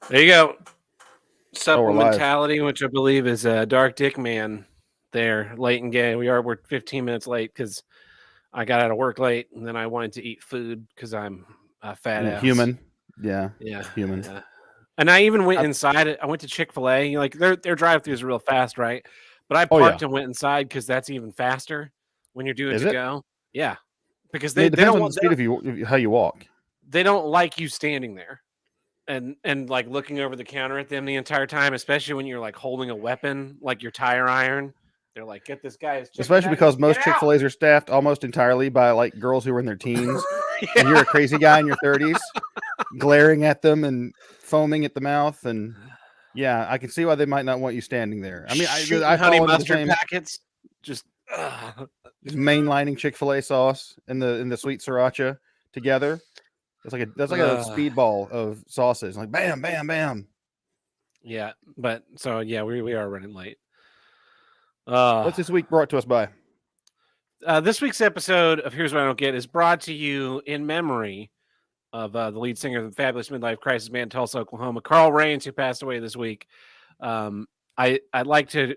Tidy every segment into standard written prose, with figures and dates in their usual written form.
There you go. Oh, we're live. Supplementality, which I believe is Dark Dick Man there, late and gay. We're 15 minutes late because I got out of work late and then I wanted to eat food because I'm a fat ass. Human. Yeah. Yeah. Human. Yeah. And I even went I- inside it. I went to Chick-fil-A. Like their drive-throughs are real fast, right? But I Oh, yeah. parked and went inside because that's even faster when you're doing Is to it? go. Yeah. Because I mean, they, it they depends don't on the want speed of how you walk. they don't like you standing there. And like looking over the counter at them the entire time, especially when you're like holding a weapon, like your tire iron. They're like, "Get this guy his chicken Especially because nuggets. Get most out!" Chick-fil-A's are staffed almost entirely by like girls who are in their teens. And you're Yeah. a crazy guy in your 30s, glaring at them and foaming at the mouth. And yeah, I can see why they might not want you standing there. I mean, Shooting I honey fall into the mustard same, packets. Just just mainlining Chick-fil-A sauce and the sweet sriracha together. That's like a speedball of sauces. Like bam, bam, bam. yeah. But so yeah, we are running late. What's this week brought to us by? This week's episode of Here's What I Don't Get is brought to you in memory of the lead singer of the Fabulous Midlife Crisis Band, Tulsa, Oklahoma, Carl Rains, who passed away this week. I'd like to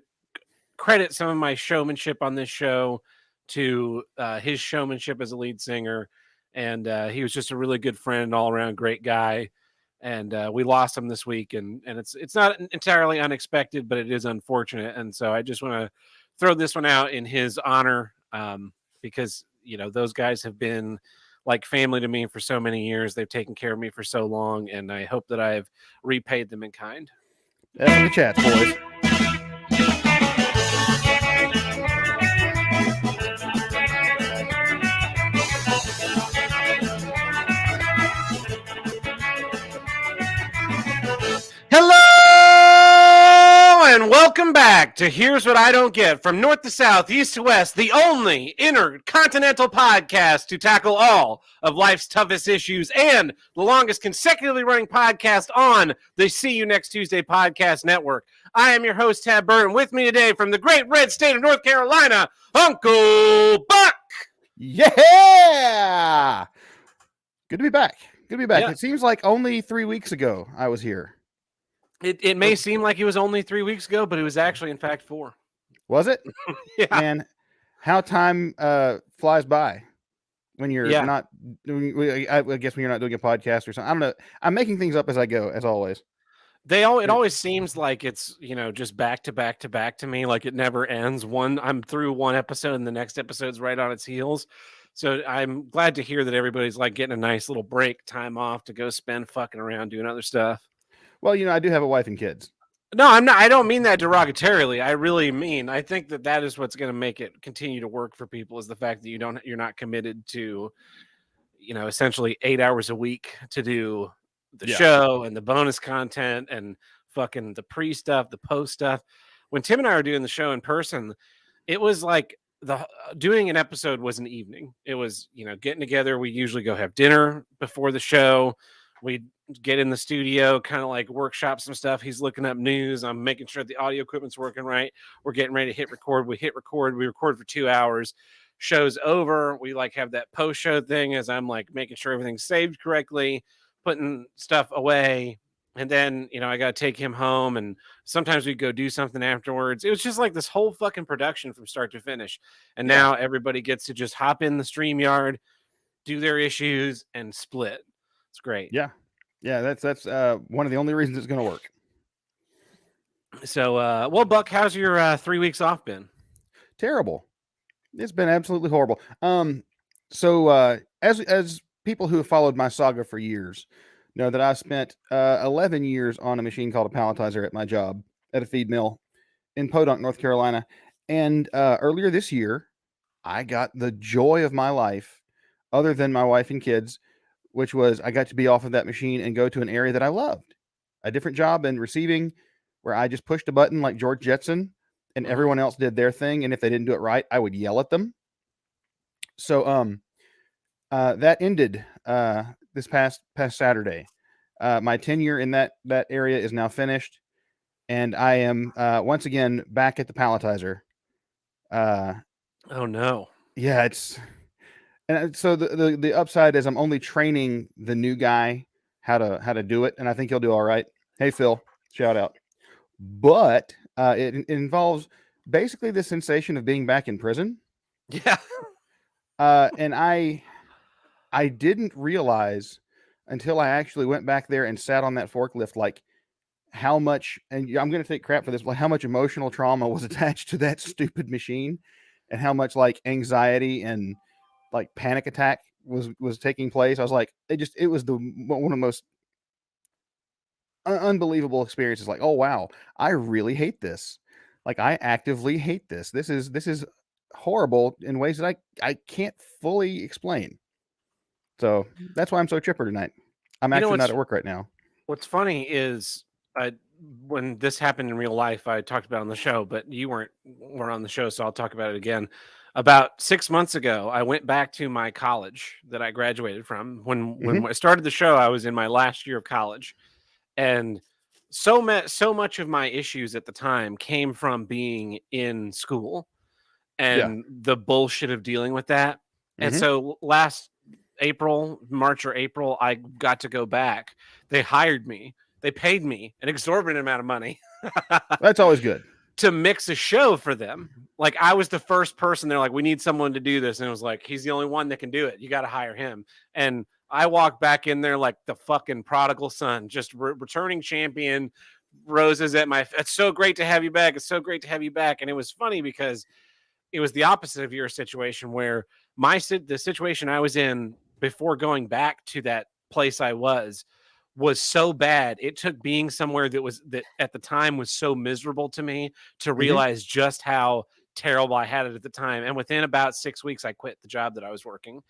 credit some of my showmanship on this show to his showmanship as a lead singer, and he was just a really good friend, all around great guy. And we lost him this week, and it's not entirely unexpected, but it is unfortunate. And so I just want to throw this one out in his honor, because those guys have been like family to me for so many years. They've taken care of me for so long, and I hope that I've repaid them in kind. That's in the chats, boys. Hello and welcome back to Here's What I Don't Get, from north to south, east to west, the only intercontinental podcast to tackle all of life's toughest issues and the longest consecutively running podcast on the See You Next Tuesday podcast network. I am your host, Tab Burton. With me today from the great red state of North Carolina, Uncle Buck. Yeah. Good to be back. Good to be back. Yeah. It seems like only 3 weeks ago I was here. It may seem like it was only 3 weeks ago, but it was actually, in fact, 4. Was it? Yeah. Man, how time flies by when you're not doing, I guess when you're not doing a podcast or something. I'm making things up as I go, as always. It always seems like it's, just back to back to back to me. Like it never ends. I'm through one episode and the next episode's right on its heels. So I'm glad to hear that everybody's like getting a nice little break, time off to go spend fucking around doing other stuff. Well, I do have a wife and kids. No, I'm not. I don't mean that derogatorily. I really mean, I think that is what's going to make it continue to work for people, is the fact that you're not committed to, essentially 8 hours a week to do the show and the bonus content and fucking the pre stuff, the post stuff. When Tim and I were doing the show in person, it was like doing an episode was an evening. It was, getting together. We usually go have dinner before the show. We'd get in the studio, kind of like workshop some stuff. He's looking up news. I'm making sure the audio equipment's working right. We're getting ready to hit record. We hit record. We record for 2 hours. Show's over. We like have that post show thing as I'm like making sure everything's saved correctly, putting stuff away. And then, I got to take him home, and sometimes we go do something afterwards. It was just like this whole fucking production from start to finish. And now everybody gets to just hop in the StreamYard, do their issues, and split. It's great. Yeah. That's one of the only reasons it's going to work. So, well, Buck, how's your 3 weeks off been? Terrible. It's been absolutely horrible. So as people who have followed my saga for years know, that I spent 11 years on a machine called a palletizer at my job at a feed mill in Podunk, North Carolina. And earlier this year, I got the joy of my life, other than my wife and kids, which was I got to be off of that machine and go to an area that I loved. A different job in receiving, where I just pushed a button like George Jetson and everyone else did their thing. And if they didn't do it right, I would yell at them. So that ended this past Saturday. My tenure in that area is now finished, and I am once again back at the palletizer. Oh no! Yeah, and so the upside is I'm only training the new guy how to do it, and I think he'll do all right. Hey, Phil, shout out. But it involves basically the sensation of being back in prison. Yeah. And I didn't realize until I actually went back there and sat on that forklift, like how much, and I'm going to take crap for this, like how much emotional trauma was attached to that stupid machine, and how much like anxiety and like panic attack was taking place. I was like, it was one of the most unbelievable experiences. Like, oh wow, I really hate this. Like, I actively hate this. This is horrible in ways that I can't fully explain. So that's why I'm so chipper tonight. I'm You know actually not what's at work right now. what's funny is I when this happened in real life, I talked about it on the show, but you weren't on the show, so I'll talk about it again. About 6 months ago, I went back to my college that I graduated from. When Hmm. I started the show, I was in my last year of college, and so much of my issues at the time came from being in school Yeah. and the bullshit of dealing with that. And Hmm. so last March or April, I got to go back. They hired me. They paid me an exorbitant amount of money That's always good. to mix a show for them. Like I was the first person. They're like, we need someone to do this. And it was like, he's the only one that can do it. You got to hire him. And I walked back in there like the fucking prodigal son, just returning champion. Roses at my, it's so great to have you back. It's so great to have you back. And it was funny because it was the opposite of your situation where the situation I was in before going back to that place I was so bad. It took being somewhere that at the time was so miserable to me to Hmm. realize just how terrible I had it at the time. And within about 6 weeks, I quit the job that I was working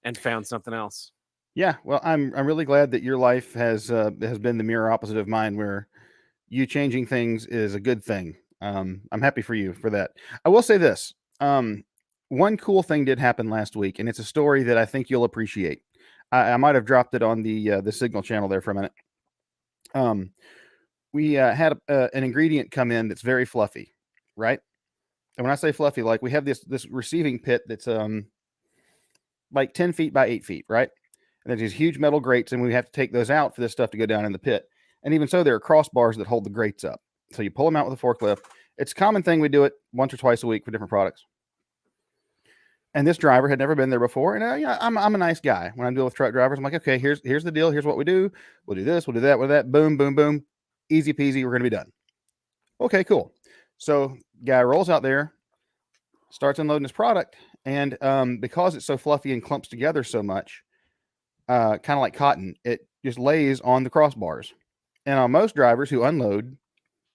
and found something else. Yeah. Well, I'm really glad that your life has been the mirror opposite of mine, where you changing things is a good thing. I'm happy for you for that. I will say this. One cool thing did happen last week, and it's a story that I think you'll appreciate. I might have dropped it on the Signal channel there for a minute. Um, we had an ingredient come in that's very fluffy, right? And when I say fluffy, like we have this receiving pit that's like 10 feet by 8 feet, right? And there's these huge metal grates, and we have to take those out for this stuff to go down in the pit. And even so, there are crossbars that hold the grates up. So you pull them out with a forklift. It's a common thing. We do it once or twice a week for different products. And this driver had never been there before. And I'm a nice guy. When I'm dealing with truck drivers, I'm like, okay, here's the deal. Here's what we do. We'll do this. We'll do that. We'll do that. Boom, boom, boom. Easy peasy. We're going to be done. Okay, cool. So guy rolls out there, starts unloading his product. And because it's so fluffy and clumps together so much, kind of like cotton, it just lays on the crossbars. And on most drivers who unload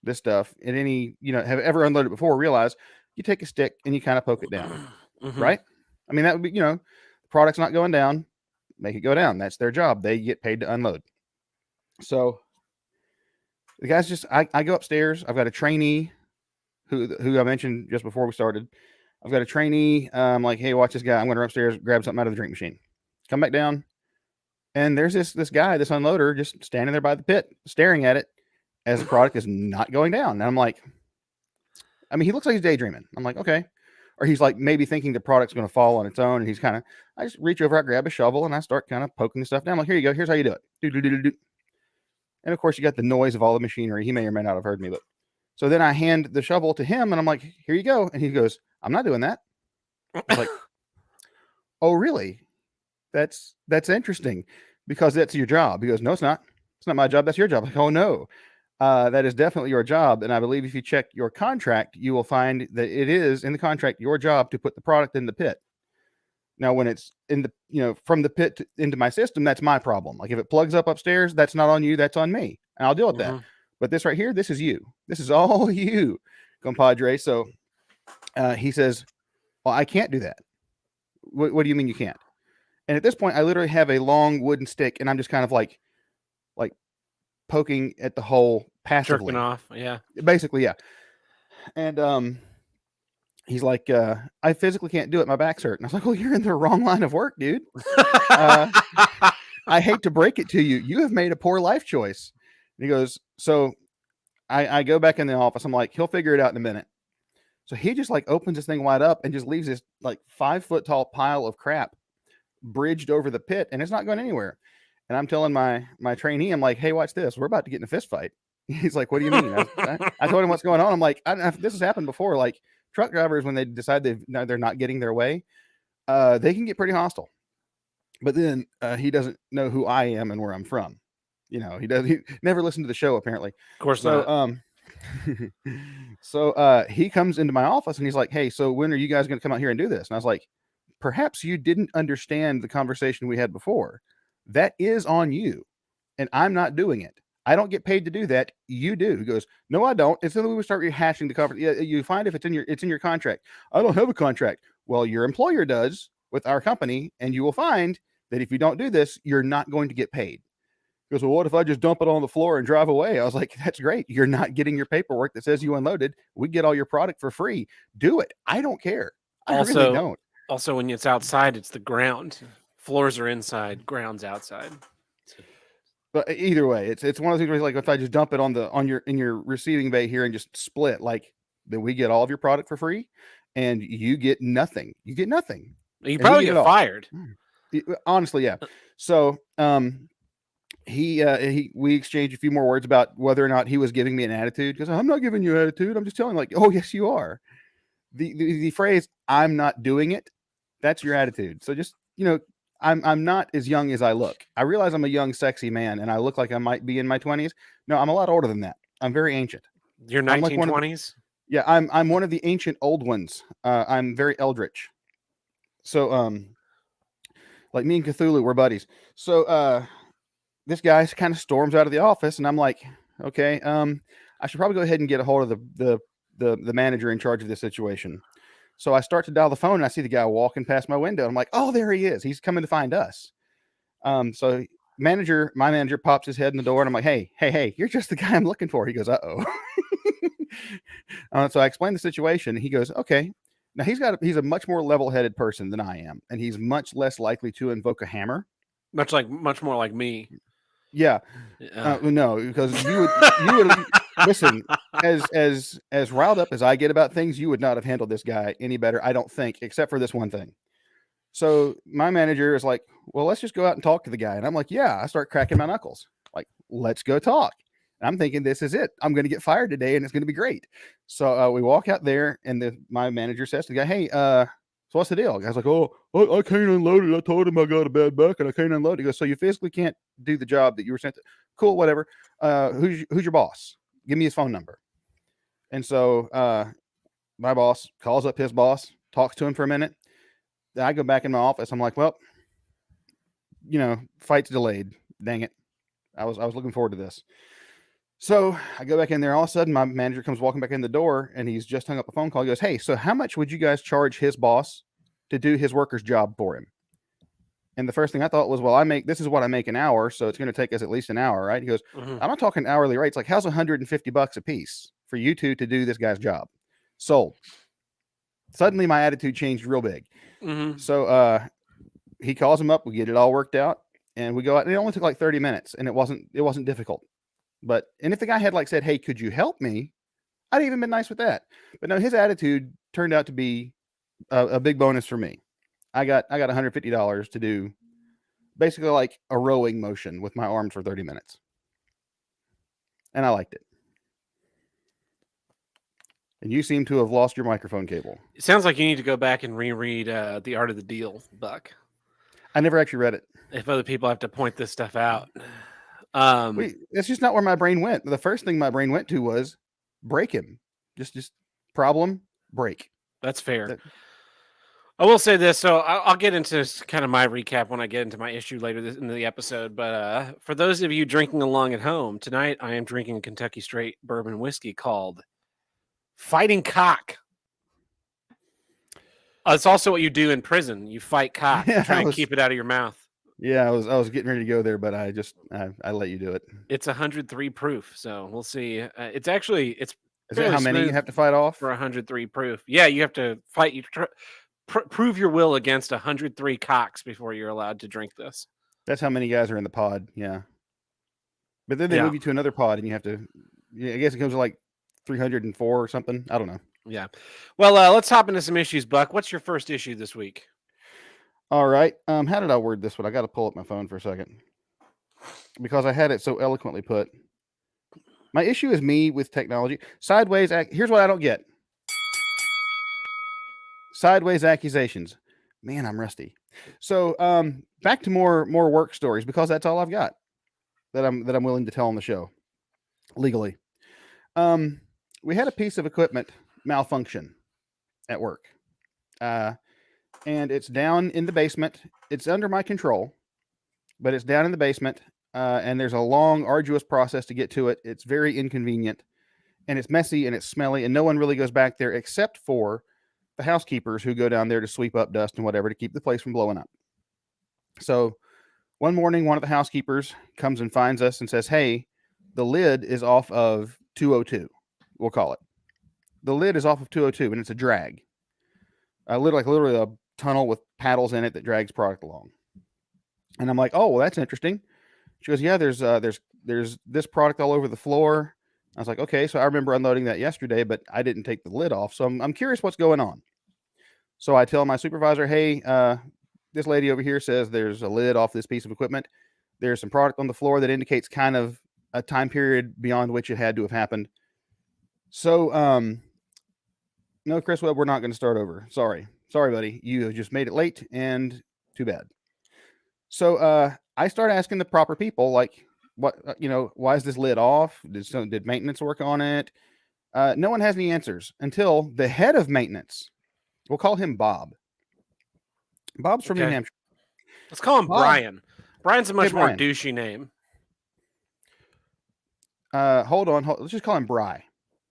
this stuff in any, have ever unloaded before, realize you take a stick and you kind of poke it down, Mm-hmm. right? I mean, that would be, the product's not going down, make it go down. That's their job. They get paid to unload. So the guys I go upstairs. I've got a trainee who I mentioned just before we started. I've got a trainee. I'm like, hey, watch this guy. I'm going to run upstairs, grab something out of the drink machine, come back down. And there's this guy, this unloader, just standing there by the pit, staring at it as the product is not going down. And I'm like, I mean, he looks like he's daydreaming. I'm like, okay. Or he's like maybe thinking the product's going to fall on its own. And he's I just reach over, I grab a shovel, and I start kind of poking the stuff down. I'm like, here you go. Here's how you do it. Do. And of course, you got the noise of all the machinery. He may or may not have heard me, but so then I hand the shovel to him, and I'm like, here you go. And he goes, I'm not doing that. I was like, oh, really? That's interesting, because that's your job. He goes, no, it's not. It's not my job. That's your job. I'm like, oh no, that is definitely your job. And I believe if you check your contract, you will find that it is in the contract your job to put the product in the pit. Now, when it's in the, from the pit into my system, that's my problem. Like if it plugs up upstairs, that's not on you. That's on me, and I'll deal with that. But this right here, this is you. This is all you, compadre. So he says, well, I can't do that. What do you mean you can't? And at this point, I literally have a long wooden stick, and I'm just kind of like poking at the hole passively. Jerking off, yeah. Basically, yeah. And he's like, I physically can't do it. My back's hurt. And I was like, well, you're in the wrong line of work, dude. I hate to break it to you. You have made a poor life choice. And he goes, so I go back in the office. I'm like, he'll figure it out in a minute. So he just like opens this thing wide up and just leaves this like 5 foot tall pile of crap bridged over the pit, and it's not going anywhere. And I'm telling my trainee, I'm like, hey, watch this. We're about to get in a fist fight. He's like, what do you mean? I told him what's going on. I'm like, this has happened before. Like truck drivers, when they decide they're not getting their way, they can get pretty hostile. But then he doesn't know who I am and where I'm from. He never listened to the show, apparently. Of course not. So he comes into my office and he's like, hey, so when are you guys going to come out here and do this? And I was like, perhaps you didn't understand the conversation we had before. That is on you. And I'm not doing it. I don't get paid to do that. You do. He goes, no, I don't. And so we start rehashing the conversation. Yeah, you find if it's in your contract. I don't have a contract. Well, your employer does with our company, and you will find that if you don't do this, you're not going to get paid. He goes, well, what if I just dump it on the floor and drive away? I was like, that's great. You're not getting your paperwork that says you unloaded. We get all your product for free. Do it. I don't care. I really don't. Also, when it's outside, it's the ground. Floors are inside, ground's outside. But either way, it's one of those things where like if I just dump it in your receiving bay here and just split, like then we get all of your product for free, and you get nothing. You get nothing. You probably get fired. Honestly, yeah. So we exchanged a few more words about whether or not he was giving me an attitude, because I'm not giving you an attitude. I'm just telling like, oh yes, you are. The phrase "I'm not doing it," that's your attitude. So just I'm not as young as I look. I realize I'm a young, sexy man, and I look like I might be in my 20s. No, I'm a lot older than that. I'm very ancient. You're 1920s? Yeah, I'm one of the ancient old ones. I'm very eldritch. So like me and Cthulhu, we're buddies. So this guy kind of storms out of the office, and I'm like, okay, I should probably go ahead and get a hold of the manager in charge of this situation. So I start to dial the phone, and I see the guy walking past my window. I'm like, oh, there he is. He's coming to find us. So my manager pops his head in the door, and I'm like, hey, you're just the guy I'm looking for. He goes, uh-oh. So I explained the situation. He goes, okay. Now he's a much more level-headed person than I am, and he's much less likely to invoke a hammer. Much more like me. Yeah. No, because you would listen, as riled up as I get about things, you would not have handled this guy any better, I don't think, except for this one thing. So my manager is like, well, let's just go out and talk to the guy. And I'm like, yeah. I start cracking my knuckles. Like, let's go talk. And I'm thinking, this is it. I'm going to get fired today, and it's going to be great. So we walk out there, and my manager says to the guy, hey, so what's the deal? The guy's like, oh, I can't unload it. I told him I got a bad back and I can't unload it. He goes, so you physically can't do the job that you were sent to. Cool, whatever. Who's your boss? Give me his phone number. And so my boss calls up his boss, talks to him for a minute. Then I go back in my office. I'm like, well, fight's delayed. Dang it. I was looking forward to this. So I go back in there. All of a sudden, my manager comes walking back in the door, and he's just hung up a phone call. He goes, hey, so how much would you guys charge his boss to do his worker's job for him? And the first thing I thought was, well, this is what I make an hour, so it's going to take us at least an hour, right? He goes, I'm not talking hourly rates. Like, how's $150 a piece for you two to do this guy's job? Sold. Suddenly, my attitude changed real big. So he calls him up. We get it all worked out, and we go out. And it only took like 30 minutes, and it wasn't difficult. And if the guy had said, hey, could you help me? I'd even been nice with that. But no, his attitude turned out to be a big bonus for me. I got $150 to do basically like a rowing motion with my arms for 30 minutes. And I liked it. And you seem to have lost your microphone cable. It sounds like you need to go back and reread The Art of the Deal, Buck. I never actually read it. If other people have to point this stuff out. It's just not where my brain went. The first thing my brain went to was break him. Just problem, break. That's fair. I will say this, so I'll get into kind of my recap when I get into my issue later in the episode. But for those of you drinking along at home, tonight I am drinking a Kentucky Straight bourbon whiskey called Fighting Cock. It's also what you do in prison. You fight cock, try and keep it out of your mouth. Yeah, I was getting ready to go there, but I let you do it. It's 103 proof, so we'll see. Is that how many you have to fight off for 103 proof? Yeah, you have to fight. You prove your will against 103 cocks before you're allowed to drink this. That's how many guys are in the pod. Yeah, but then they move you to another pod, and you have to. I guess it comes to like 304 or something. I don't know. Yeah. Well, let's hop into some issues, Buck. What's your first issue this week? All right. How did I word this one? I got to pull up my phone for a second. because I had it so eloquently put. My issue is me with technology. Here's what I don't get. Sideways accusations. Man, I'm rusty. So back to more work stories, because that's all I've got that I'm willing to tell on the show legally. We had a piece of equipment malfunction at work. And it's down in the basement. It's under my control, but it's down in the basement. And there's a long, arduous process to get to it. It's very inconvenient, and it's messy and it's smelly, and no one really goes back there except for the housekeepers who go down there to sweep up dust and whatever to keep the place from blowing up. So one morning, one of the housekeepers comes and finds us and says, "Hey, the lid is off of 202. We'll call it. The lid is off of 202, and it's a drag. Literally a tunnel with paddles in it that drags product along." And I'm like, "Oh, well, that's interesting." She goes, "Yeah, there's this product all over the floor." I was like, "Okay." So I remember unloading that yesterday, but I didn't take the lid off. So I'm curious what's going on. So I tell my supervisor, "Hey, this lady over here says there's a lid off this piece of equipment. There's some product on the floor that indicates kind of a time period beyond which it had to have happened. So, no, Chris Webb, we're not going to start over. Sorry, buddy. You just made it late, and too bad." So I start asking the proper people, like, what, why is this lid off? Did maintenance work on it? No one has any answers until the head of maintenance. We'll call him Bob. Bob's from New Hampshire. Let's call him Bob. Brian. Brian's a much more Brian. douchey name. Hold on. Let's just call him Bry.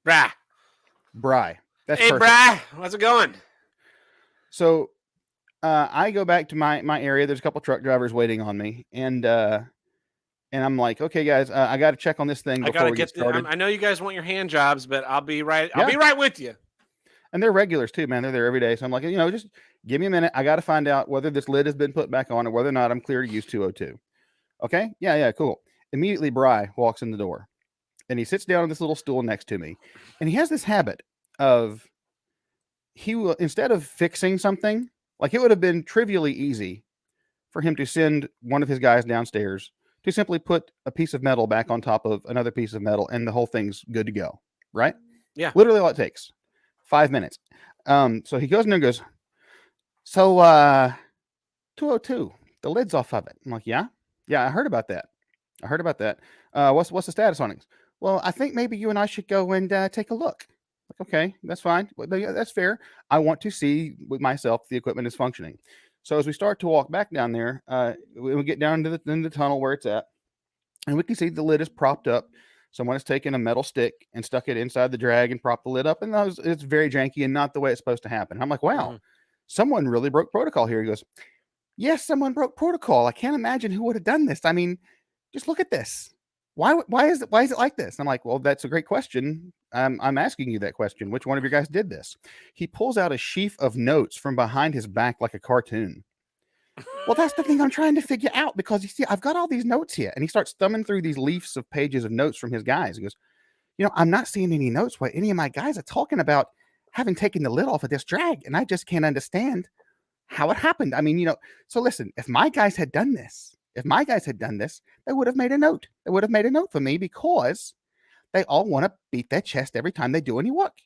Bry. That's hey, perfect. Bry. How's it going? So I go back to my area. There's a couple truck drivers waiting on me, and I'm like, "Okay, guys, I got to check on this thing before we get started." I know you guys want your hand jobs, but I'll be right. I'll be right with you. And they're regulars too, man. They're there every day. So I'm like, just give me a minute. I got to find out whether this lid has been put back on or whether or not I'm clear to use 202. Okay? Yeah, cool. Immediately, Bry walks in the door, and he sits down on this little stool next to me. And he has this habit of, he will, instead of fixing something, like it would have been trivially easy for him to send one of his guys downstairs to simply put a piece of metal back on top of another piece of metal, and the whole thing's good to go. Right? Yeah. Literally all it takes. 5 minutes. So he goes in there and goes, "So 202, the lid's off of it." I'm like, yeah, I heard about that. What's the status on it? "Well, I think maybe you and I should go and take a look." Like, okay, that's fine. Well, that's fair. I want to see with myself the equipment is functioning. So as we start to walk back down there, we get down to the tunnel where it's at, and we can see the lid is propped up. Someone has taken a metal stick and stuck it inside the drag and propped the lid up, and it's very janky and not the way it's supposed to happen. I'm like, wow, someone really broke protocol here. He goes, "Yes, someone broke protocol. I can't imagine who would have done this. I mean, just look at this. Why is it like this?" I'm like, "Well, that's a great question. I'm asking you that question. Which one of you guys did this?" He pulls out a sheaf of notes from behind his back like a cartoon. "Well, that's the thing I'm trying to figure out, because you see, I've got all these notes here." And he starts thumbing through these leaves of pages of notes from his guys. He goes, "I'm not seeing any notes where any of my guys are talking about having taken the lid off of this drag, and I just can't understand how it happened. I mean, so listen, if my guys had done this, they would have made a note. They would have made a note for me, because they all want to beat their chest every time they do any work.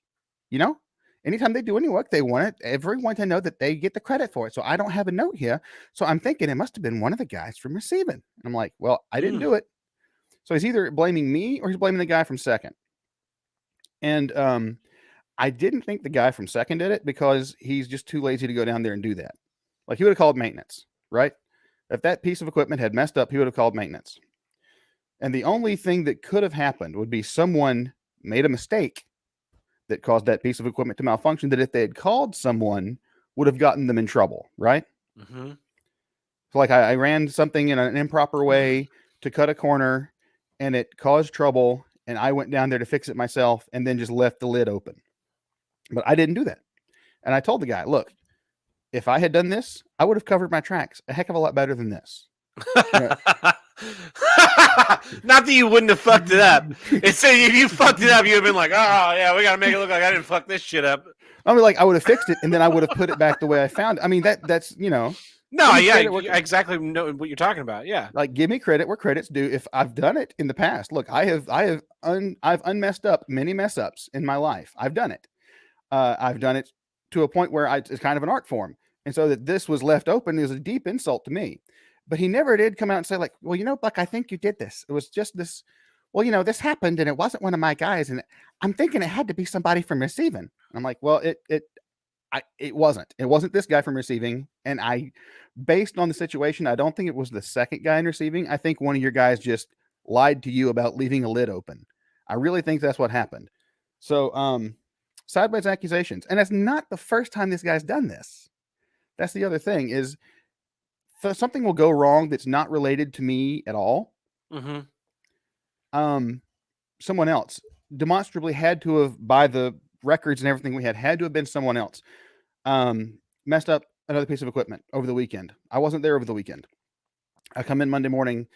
Anytime they do any work, they want everyone to know that they get the credit for it. So I don't have a note here. So I'm thinking it must have been one of the guys from receiving." And I'm like, "Well, I didn't do it." So he's either blaming me or he's blaming the guy from second. And I didn't think the guy from second did it, because he's just too lazy to go down there and do that. Like, he would have called maintenance, right? If that piece of equipment had messed up, he would have called maintenance. And the only thing that could have happened would be someone made a mistake that caused that piece of equipment to malfunction, that if they had called someone, would have gotten them in trouble, right? Mm-hmm. So like I ran something in an improper way to cut a corner, and it caused trouble, and I went down there to fix it myself and then just left the lid open. But I didn't do that. And I told the guy, "Look, if I had done this, I would have covered my tracks a heck of a lot better than this." Not that you wouldn't have fucked it up. It's if you fucked it up, you'd have been like, "Oh yeah, we gotta make it look like I didn't fuck this shit up." I mean, like, I would have fixed it, and then I would have put it back the way I found it. I mean, that's No, Give me yeah, credit where- you exactly know what you're talking about. Yeah. like give me credit where credit's due. If I've done it in the past, look, I've unmessed up many mess ups in my life. I've done it. I've done it to a point where it's kind of an art form, and so that this was left open is a deep insult to me. But he never did come out and say like, well, you know, Buck, I think you did this. It was just this. Well, you know, this happened, and it wasn't one of my guys, and I'm thinking it had to be somebody from receiving. I'm like, well, it wasn't. It wasn't this guy from receiving. And based on the situation, I don't think it was the second guy in receiving. I think one of your guys just lied to you about leaving a lid open. I really think that's what happened. So, sideways accusations. And that's not the first time this guy's done this. That's the other thing is something will go wrong that's not related to me at all. Mm-hmm. Someone else demonstrably had to have, by the records and everything we had to have been someone else. Messed up another piece of equipment over the weekend. I wasn't there over the weekend. I come in Monday morning,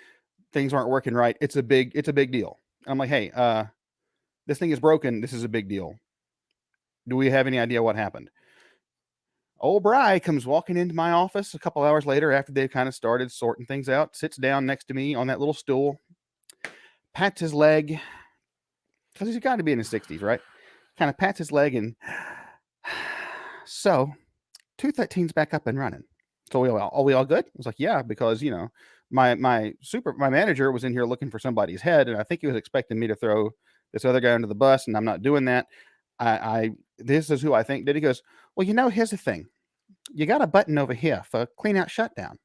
things aren't working right. It's a big deal. I'm like, hey, this thing is broken. This is a big deal. Do we have any idea what happened? Old Bry comes walking into my office a couple hours later after they've kind of started sorting things out, sits down next to me on that little stool, pats his leg, because he's got to be in his 60s, right? Kind of pats his leg and so 213's back up and running. So are we all good? I was like, yeah, because you know, my manager was in here looking for somebody's head, and I think he was expecting me to throw this other guy under the bus, and I'm not doing that. This is who I think did. He goes, well, you know, here's the thing. You got a button over here for clean out shutdown.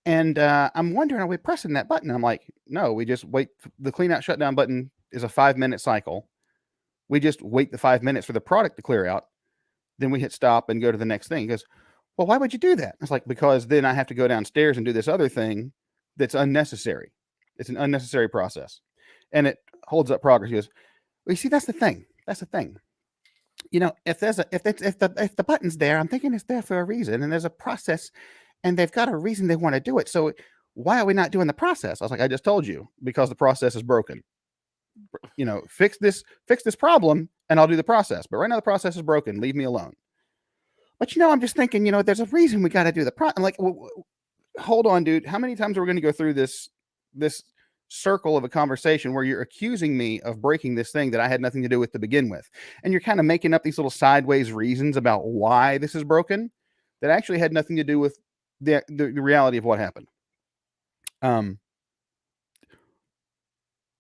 And I'm wondering, are we pressing that button? I'm like, no, we just wait. The clean out shutdown button is a 5-minute cycle. We just wait the 5 minutes for the product to clear out. Then we hit stop and go to the next thing. He goes, well, why would you do that? I was like, because then I have to go downstairs and do this other thing that's unnecessary. It's an unnecessary process. And it holds up progress. He goes, well, you see, that's the thing. That's the thing. You know, if the button's there, I'm thinking it's there for a reason, and there's a process, and they've got a reason they want to do it. So why are we not doing the process? I was like, I just told you, because the process is broken. You know, fix this problem, and I'll do the process. But right now the process is broken. Leave me alone. But you know, I'm just thinking, you know, there's a reason we got to do the process. I'm like, well, hold on, dude. How many times are we going to go through this circle of a conversation where you're accusing me of breaking this thing that I had nothing to do with to begin with? And you're kind of making up these little sideways reasons about why this is broken that actually had nothing to do with the reality of what happened.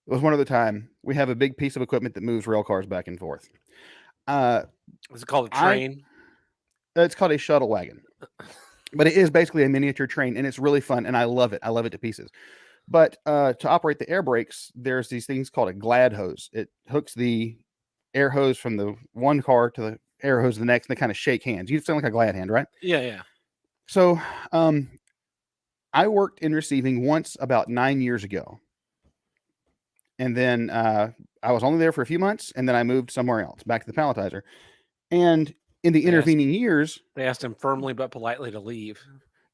It was one other time we have a big piece of equipment that moves rail cars back and forth. Is it called a train? It's called a shuttle wagon, but it is basically a miniature train, and it's really fun, and I love it. I love it to pieces. But to operate the air brakes, there's these things called a glad hose. It hooks the air hose from the one car to the air hose the next, and they kind of shake hands. You sound like a glad hand, right? Yeah. So I worked in receiving once about 9 years ago. And then I was only there for a few months, and then I moved somewhere else, back to the palletizer. And in the intervening years, they asked him firmly but politely to leave.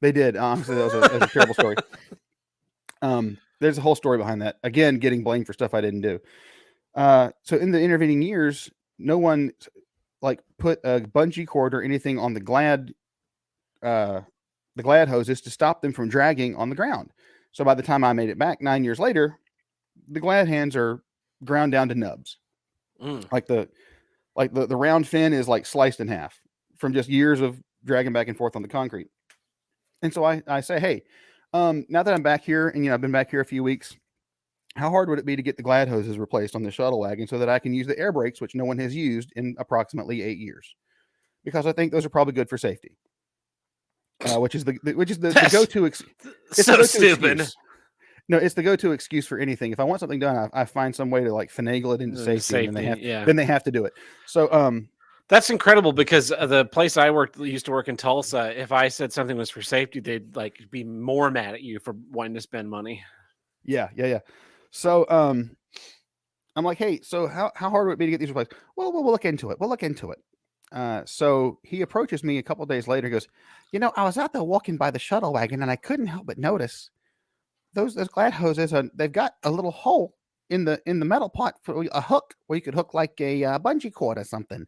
They did. Honestly, that was a terrible story. There's a whole story behind that. Again, getting blamed for stuff I didn't do. So in the intervening years, no one like put a bungee cord or anything on the glad hoses to stop them from dragging on the ground. So by the time I made it back 9 years later, the glad hands are ground down to nubs. Like the round fin is like sliced in half from just years of dragging back and forth on the concrete. And so I say, hey, now that I'm back here, and you know, I've been back here a few weeks, how hard would it be to get the glad hoses replaced on the shuttle wagon so that I can use the air brakes, which no one has used in approximately 8 years? Because I think those are probably good for safety. Which is the go-to. It's so stupid. Excuse. No, it's the go-to excuse for anything. If I want something done, I find some way to like finagle it into safety, and then they have to do it. So that's incredible, because the place I used to work in Tulsa, if I said something was for safety, they'd like be more mad at you for wanting to spend money. Yeah. So I'm like, hey, so how hard would it be to get these replaced? Well, we'll look into it. So he approaches me a couple days later. He goes, you know, I was out there walking by the shuttle wagon, and I couldn't help but notice those glad hoses they've got a little hole in the metal pot for a hook where you could hook like a bungee cord or something.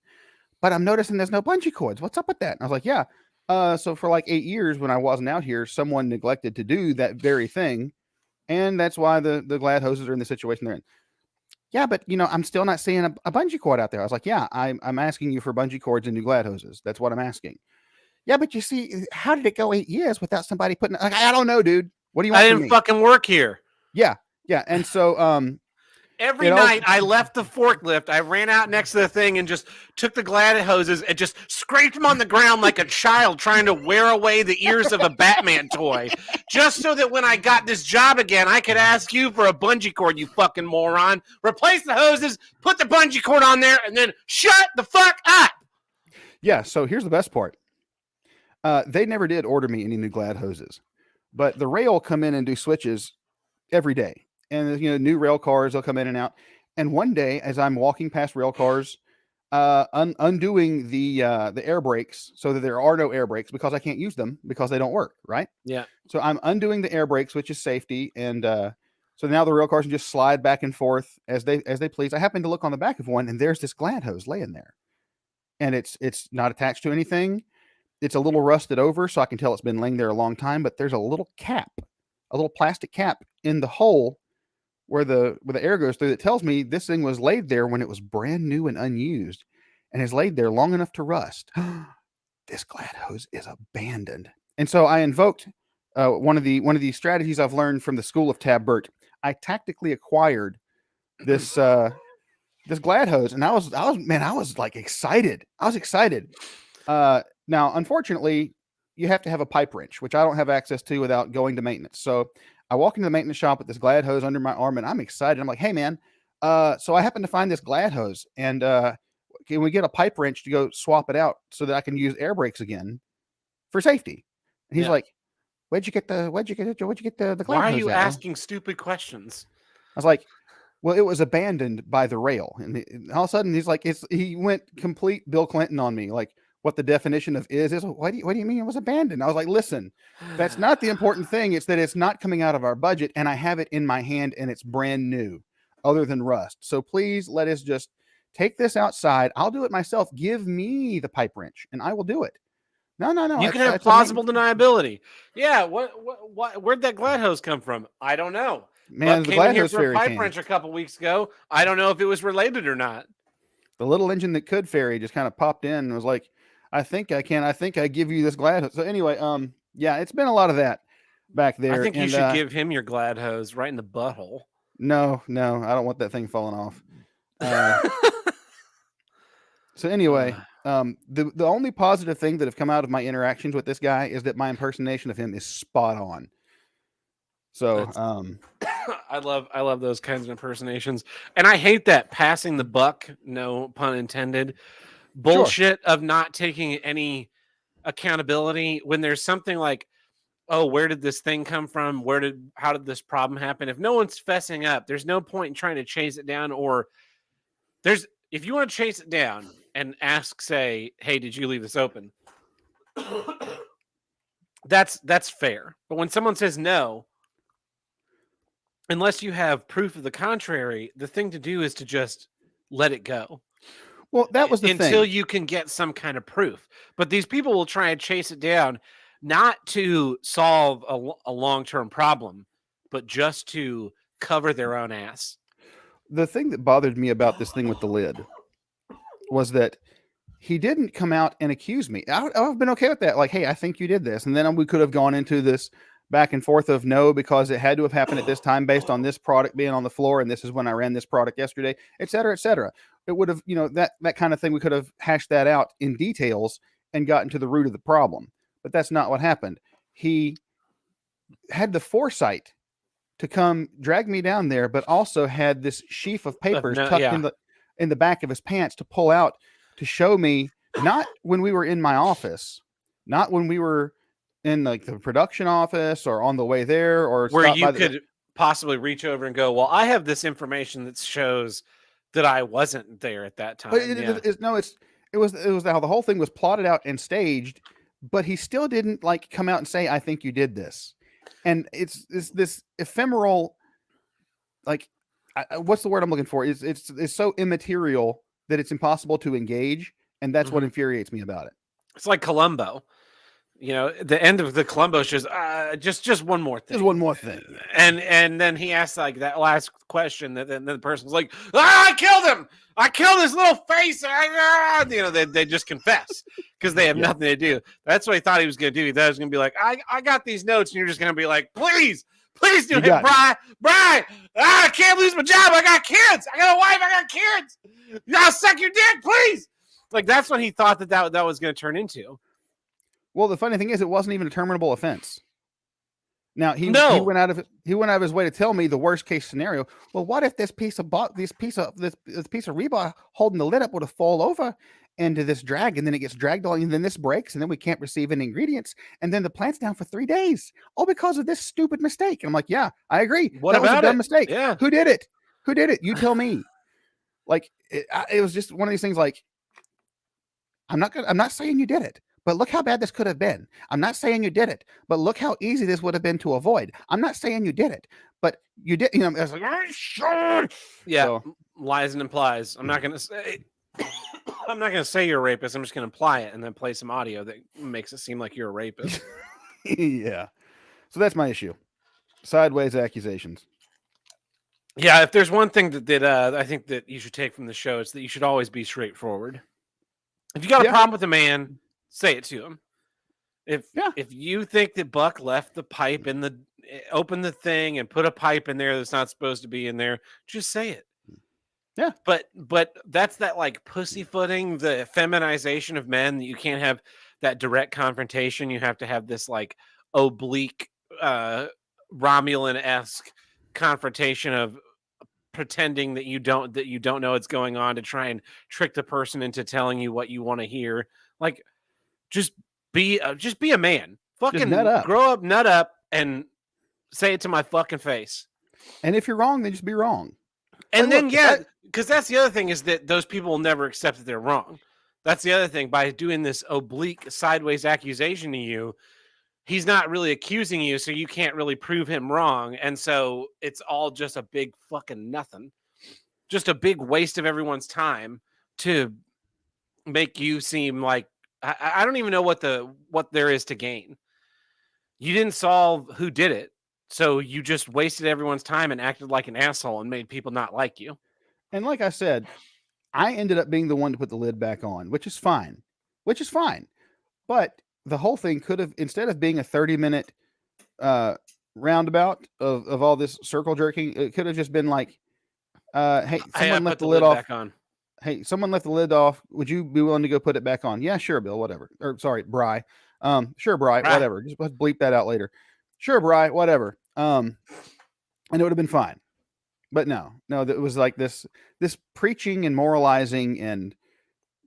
But I'm noticing there's no bungee cords. What's up with that? And I was like, yeah, So for like 8 years when I wasn't out here, someone neglected to do that very thing, and that's why the glad hoses are in the situation they're in. Yeah, but I'm still not seeing a bungee cord out there. I was like, yeah, I'm asking you for bungee cords and new glad hoses. That's what I'm asking. Yeah, but you see, how did it go 8 years without somebody putting? Like, I don't know, dude. What do you I want from didn't me? fucking work here. Yeah, yeah, and so Every it all night I left the forklift, I ran out next to the thing and just took the glad hoses and just scraped them on the ground like a child trying to wear away the ears of a Batman toy. Just so that when I got this job again, I could ask you for a bungee cord, you fucking moron. Replace the hoses, put the bungee cord on there, and then shut the fuck up. Yeah, so here's the best part. They never did order me any new glad hoses, but the rail come in and do switches every day. And new rail cars, they'll come in and out. And one day, as I'm walking past rail cars, undoing the air brakes so that there are no air brakes because I can't use them because they don't work, right? Yeah. So I'm undoing the air brakes, which is safety, and so now the rail cars can just slide back and forth as they please. I happen to look on the back of one, and there's this glad hose laying there, and it's not attached to anything. It's a little rusted over, so I can tell it's been laying there a long time. But there's a little cap, a little plastic cap in the hole where the air goes through that tells me this thing was laid there when it was brand new and unused, and has laid there long enough to rust. This glad hose is abandoned, and so I invoked one of the strategies I've learned from the school of Tab Burt. I tactically acquired this this glad hose, and I was like excited. I was excited. Now, unfortunately, you have to have a pipe wrench, which I don't have access to without going to maintenance. So I walk into the maintenance shop with this glad hose under my arm, and I'm excited. I'm like, hey man, so I happen to find this glad hose, and can we get a pipe wrench to go swap it out so that I can use air brakes again for safety? And he's like, where'd you get the glad Why are hose you at? asking stupid questions? I was like, well, it was abandoned by the rail. And all of a sudden he's like, he went complete Bill Clinton on me. Like, what the definition of is, what do you mean it was abandoned? I was like, listen, that's not the important thing. It's that it's not coming out of our budget, and I have it in my hand and it's brand new, other than rust. So please let us just take this outside. I'll do it myself. Give me the pipe wrench and I will do it. No. You can have plausible deniability. Yeah, what where'd that glad hose come from? I don't know. Man, But the came in glad here hose for a fairy pipe came. wrench a couple weeks ago. I don't know if it was related or not. The little engine that could fairy just kind of popped in and was like, I think I give you this glad hose. So anyway, yeah, it's been a lot of that back there. I think you should give him your glad hose right in the butthole. No, I don't want that thing falling off. So anyway, the only positive thing that have come out of my interactions with this guy is that my impersonation of him is spot on. So I love those kinds of impersonations, and I hate that passing the buck, no pun intended, bullshit of not taking any accountability when there's something like, oh, where did this thing come from? How did this problem happen? If no one's fessing up, there's no point in trying to chase it down. Or if you want to chase it down and ask, say, hey, did you leave this open? That's fair. But when someone says no, unless you have proof of the contrary, the thing to do is to just let it go. Well, that was the thing. Until you can get some kind of proof. But these people will try and chase it down, not to solve a long-term problem, but just to cover their own ass. The thing that bothered me about this thing with the lid was that he didn't come out and accuse me. I've been okay with that. Like, hey, I think you did this. And then we could have gone into this back and forth of no, because it had to have happened at this time based on this product being on the floor. And this is when I ran this product yesterday, et cetera, et cetera. It would have, that kind of thing. We could have hashed that out in details and gotten to the root of the problem. But that's not what happened. He had the foresight to come drag me down there, but also had this sheaf of papers tucked in the back of his pants to pull out to show me, not when we were in my office, not when we were in like the production office or on the way there, or where you could possibly reach over and go, well, I have this information that shows that I wasn't there at that time. But it was how the whole thing was plotted out and staged, but he still didn't like come out and say, I think you did this. And it's this ephemeral, like, what's the word I'm looking for? It's so immaterial that it's impossible to engage, and that's what infuriates me about it. It's like Columbo. you know, the end of the Columbo shows, just one more thing. There's one more thing. And then he asks like that last question that then the person's like, I killed him. I killed his little face. You know, they just confess because they have nothing to do. That's what he thought he was going to do. He thought he was going to be like, I got these notes, and you're just going to be like, please do it, Bri. I can't lose my job. I got kids. I got a wife. I got kids. I'll suck your dick, please. Like, that's what he thought that was going to turn into. Well, the funny thing is, it wasn't even a terminable offense. Now he went out of his way to tell me the worst case scenario. Well, what if this piece of rebar holding the lid up would have fall over into this drag, and then it gets dragged on, and then this breaks, and then we can't receive any ingredients, and then the plant's down for 3 days, all because of this stupid mistake. And I'm like, yeah, I agree. What that about was a dumb mistake? Yeah. Who did it? You tell me. Like it was just one of these things. Like I'm not saying you did it. But look how bad this could have been. I'm not saying you did it, but look how easy this would have been to avoid. I'm not saying you did it, but you did. You know, I was like, yeah, so, lies and implies. I'm not gonna say you're a rapist. I'm just gonna imply it and then play some audio that makes it seem like you're a rapist. Yeah. So that's my issue. Sideways accusations. Yeah, if there's one thing that I think that you should take from the show, it's that you should always be straightforward. If you got a problem with a man, say it to him. If you think that Buck left the pipe in open the thing and put a pipe in there that's not supposed to be in there, just say it. Yeah. But that's that like pussyfooting, the feminization of men, that you can't have that direct confrontation. You have to have this like oblique Romulan-esque confrontation of pretending that you don't know what's going on to try and trick the person into telling you what you want to hear. Like, just be a man. Fucking grow up, nut up, and say it to my fucking face. And if you're wrong, then just be wrong. And then because that's the other thing, is that those people will never accept that they're wrong. That's the other thing. By doing this oblique sideways accusation to you, he's not really accusing you, so you can't really prove him wrong. And so it's all just a big fucking nothing. Just a big waste of everyone's time to make you seem like I don't even know what there is to gain. You didn't solve who did it, so you just wasted everyone's time and acted like an asshole and made people not like you. And like I said, I ended up being the one to put the lid back on, which is fine. But the whole thing could have, instead of being a 30-minute roundabout of all this circle jerking, it could have just been like, hey, someone left the lid off. Back on. Hey, someone left the lid off. Would you be willing to go put it back on? Yeah, sure, Bill, whatever. Or sorry, Bri. Sure, Bri, whatever. Just let's bleep that out later. Sure, Bri, whatever. And it would have been fine. But no, it was like this preaching and moralizing and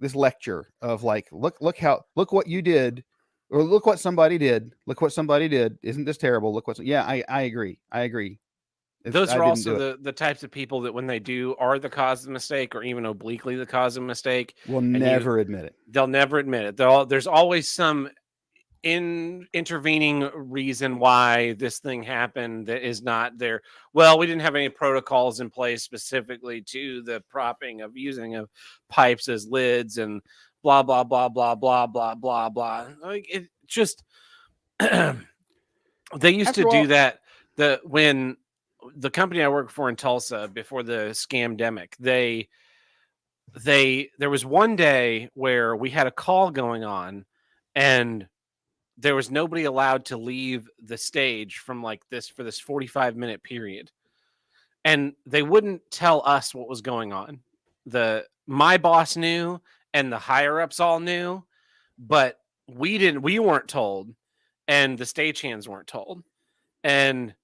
this lecture of like, look what you did, or look what somebody did. Look what somebody did. Isn't this terrible? Look what's I agree. Those are also the types of people that when they are the cause of the mistake, or even obliquely the cause of a mistake, will never admit it. They'll never admit it. There's always some intervening reason why this thing happened that is not there. Well, we didn't have any protocols in place specifically to the propping of using of pipes as lids and blah, blah, blah, blah, blah, blah, blah, blah. Like, it just, they used to do that. When the company I work for in Tulsa, before the scamdemic, there was one day where we had a call going on, and there was nobody allowed to leave the stage from for this 45-minute period. And they wouldn't tell us what was going on. My boss knew, and the higher ups all knew, but we weren't told, and the stagehands weren't told. And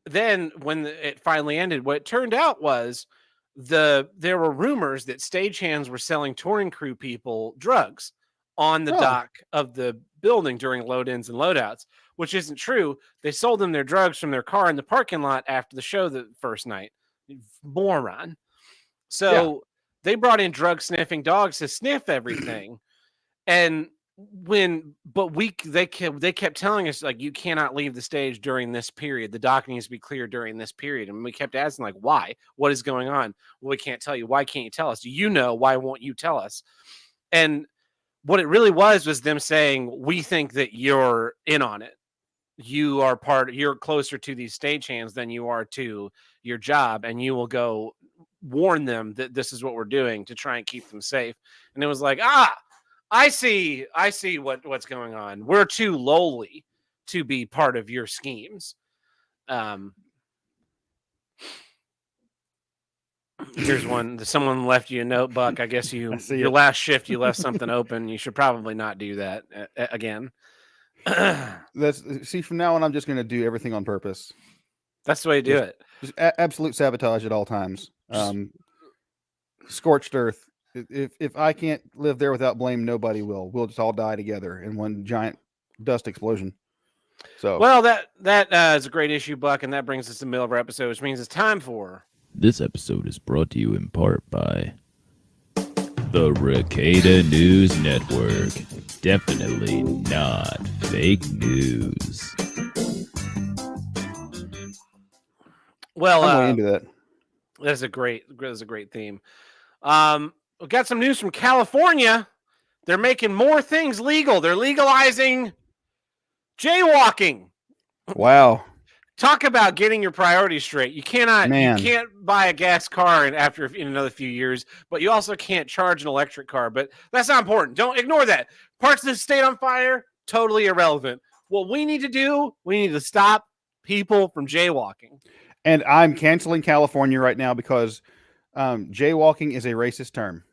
then when it finally ended, what it turned out was there were rumors that stagehands were selling touring crew people drugs on the dock of the building during load-ins and load-outs, which isn't true. They sold them their drugs from their car in the parking lot after the show the first night. Moron. So they brought in drug-sniffing dogs to sniff everything. And they kept telling us, like, you cannot leave the stage during this period. The dock needs to be clear during this period. And we kept asking, like, why? What is going on? Well, we can't tell you. Why can't you tell us? You know, why won't you tell us? And what it really was them saying, we think that you're in on it. You're closer to these stagehands than you are to your job, and you will go warn them that this is what we're doing to try and keep them safe. And it was like, I see what's going on. We're too lowly to be part of your schemes. Here's one. Someone left you a note, Buck. I guess your last shift, you left something open. You should probably not do that again. From now on, I'm just going to do everything on purpose. That's the way to do it. Just absolute sabotage at all times. Scorched earth. If I can't live there without blame, nobody will. We'll just all die together in one giant dust explosion. So, well, that is a great issue, Buck, and that brings us to the middle of our episode, which means it's time for. This episode is brought to you in part by the Ricada News Network. Definitely not fake news. Well, I'm going into that. That's a great theme. We got some news from California. They're making more things legal. They're legalizing jaywalking. Wow. Talk about getting your priorities straight. You can't buy a gas car in another few years, but you also can't charge an electric car. But that's not important. Don't ignore that. Parts of the state on fire, totally irrelevant. What we need to do, we need to stop people from jaywalking. And I'm canceling California right now because jaywalking is a racist term.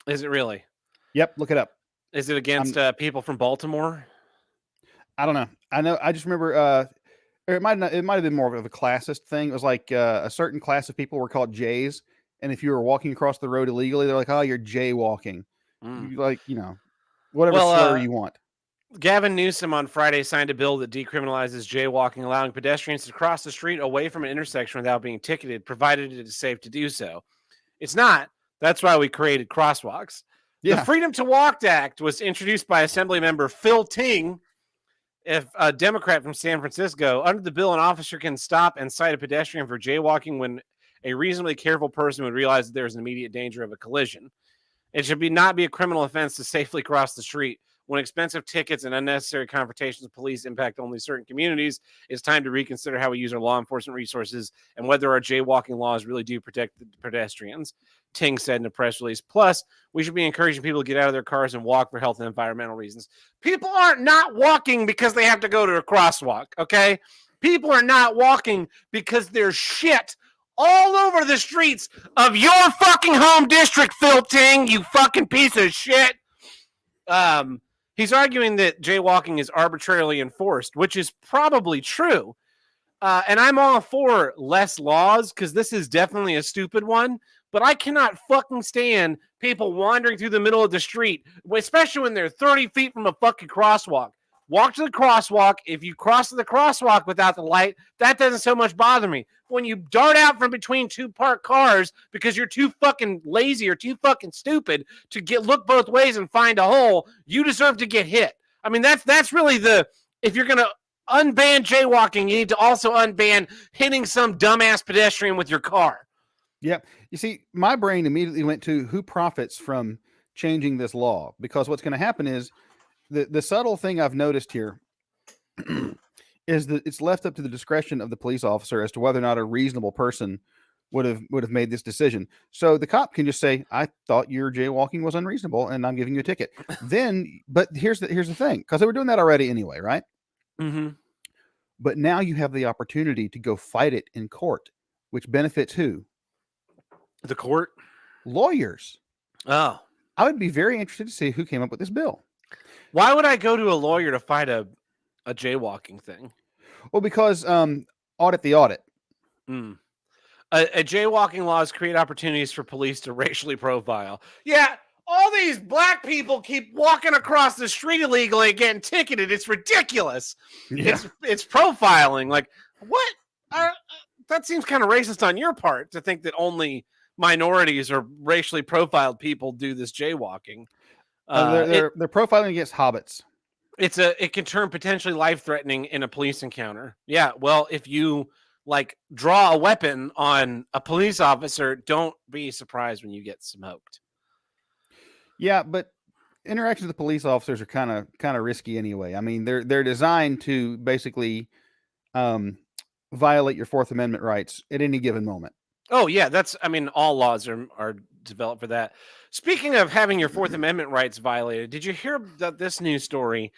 Is it really? Yep, look it up. Is it against people from Baltimore? I don't know. I just remember it might have been more of a classist thing. It was like a certain class of people were called Jays, and if you were walking across the road illegally, they're like, "Oh, you're jaywalking." Like, whatever slur you want. Gavin Newsom on Friday signed a bill that decriminalizes jaywalking, allowing pedestrians to cross the street away from an intersection without being ticketed, provided it is safe to do so. It's not. That's why we created crosswalks. Yeah. The Freedom to Walk Act was introduced by Assemblymember Phil Ting, a Democrat from San Francisco. Under the bill, an officer can stop and cite a pedestrian for jaywalking when a reasonably careful person would realize that there's an immediate danger of a collision. It should not be a criminal offense to safely cross the street. When expensive tickets and unnecessary confrontations with police impact only certain communities, it's time to reconsider how we use our law enforcement resources and whether our jaywalking laws really do protect the pedestrians, Ting said in a press release. Plus, we should be encouraging people to get out of their cars and walk for health and environmental reasons. People aren't not walking because they have to go to a crosswalk, okay? People are not walking because there's shit all over the streets of your fucking home district, Phil Ting, you fucking piece of shit. He's arguing that jaywalking is arbitrarily enforced, which is probably true. And I'm all for less laws because this is definitely a stupid one. But I cannot fucking stand people wandering through the middle of the street, especially when they're 30 feet from a fucking crosswalk. Walk to the crosswalk. If you cross the crosswalk without the light, that doesn't so much bother me. When you dart out from between two parked cars because you're too fucking lazy or too fucking stupid to look both ways and find a hole, you deserve to get hit. I mean, that's really if you're going to unban jaywalking, you need to also unban hitting some dumbass pedestrian with your car. Yep. You see, my brain immediately went to who profits from changing this law, because what's going to happen is the subtle thing I've noticed here is that it's left up to the discretion of the police officer as to whether or not a reasonable person would have made this decision. So the cop can just say, "I thought your jaywalking was unreasonable, and I'm giving you a ticket." But here's the thing, because they were doing that already anyway, right? Mm-hmm. But now you have the opportunity to go fight it in court, which benefits who? The court? Lawyers. Oh. I would be very interested to see who came up with this bill. Why would I go to a lawyer to fight a jaywalking thing? Well, because audit the audit. A jaywalking laws create opportunities for police to racially profile. Yeah, all these black people keep walking across the street illegally and getting ticketed. It's ridiculous. Yeah. It's profiling. Like, what? That seems kind of racist on your part to think that only minorities or racially profiled people do this jaywalking. They're profiling against hobbits. It can turn potentially life-threatening in a police encounter. Yeah, well, if you draw a weapon on a police officer, don't be surprised when you get smoked. Yeah, but interactions with police officers are kind of risky anyway. I mean, they're designed to basically violate your Fourth Amendment rights at any given moment. Oh yeah, I mean, all laws are developed for that. Speaking of having your Fourth Amendment rights violated, did you hear about this news story?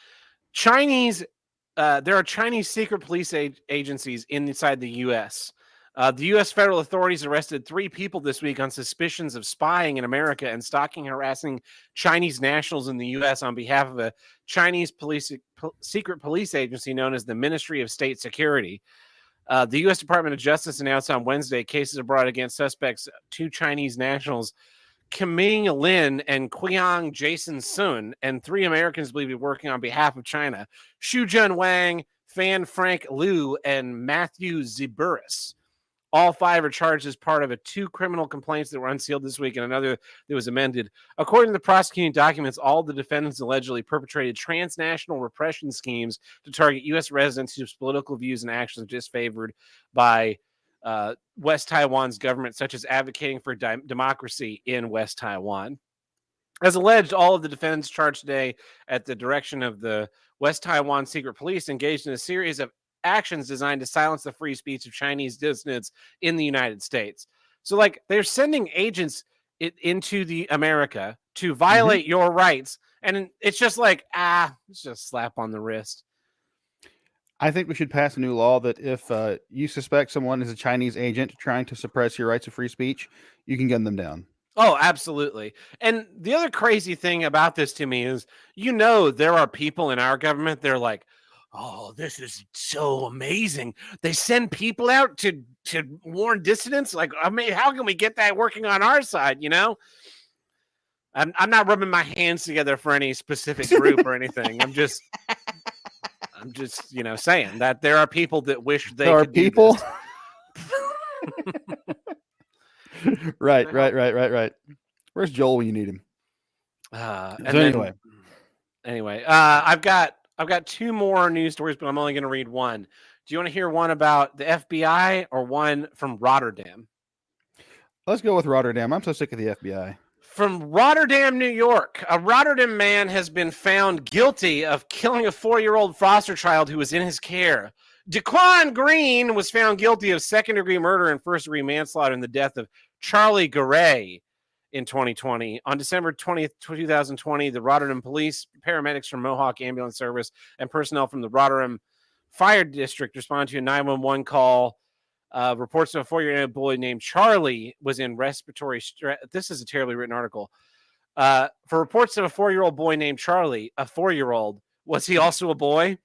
There are Chinese secret police agencies inside the U.S. The U.S. federal authorities arrested 3 people this week on suspicions of spying in America and stalking, harassing Chinese nationals in the U.S. on behalf of a Chinese secret police agency known as the Ministry of State Security. The U.S. Department of Justice announced on Wednesday cases are brought against suspects, 2 Chinese nationals, Kiming Lin and Qiang Jason Sun, and 3 Americans believed to be working on behalf of China, Shujun Wang, Fan Frank Liu, and Matthew Ziburis. All 5 are charged as part of 2 criminal complaints that were unsealed this week and another that was amended. According to the prosecuting documents, all the defendants allegedly perpetrated transnational repression schemes to target U.S. residents whose political views and actions are disfavored by West Taiwan's government, such as advocating for democracy in West Taiwan. As alleged, all of the defendants charged today at the direction of the West Taiwan secret police engaged in a series of actions designed to silence the free speech of Chinese dissidents in the United States. So, like, they're sending agents into the America to violate your rights, and it's just like, it's just a slap on the wrist. I think we should pass a new law that if you suspect someone is a Chinese agent trying to suppress your rights of free speech, you can gun them down. Oh, absolutely. And the other crazy thing about this to me is, there are people in our government, they're like, oh, this is so amazing. They send people out to warn dissidents. Like, I mean, how can we get that working on our side, I'm not rubbing my hands together for any specific group or anything. I'm just saying that there are people that wish they there could are people. Do this. Right. Where's Joel when you need him? Anyway, I've got 2 more news stories, but I'm only going to read one. Do you want to hear one about the FBI or one from Rotterdam? Let's go with Rotterdam. I'm so sick of the FBI. From Rotterdam, New York, a Rotterdam man has been found guilty of killing a 4-year-old foster child who was in his care. Daquan Green was found guilty of second-degree murder and first-degree manslaughter in the death of Charlie Garay in 2020. On December 20th, 2020, the Rotterdam police, paramedics from Mohawk Ambulance Service, and personnel from the Rotterdam Fire District responded to a 911 call. Reports of a 4-year-old boy named Charlie was in respiratory stress. This is a terribly written article. For reports of a 4-year-old boy named Charlie, a 4-year-old, was he also a boy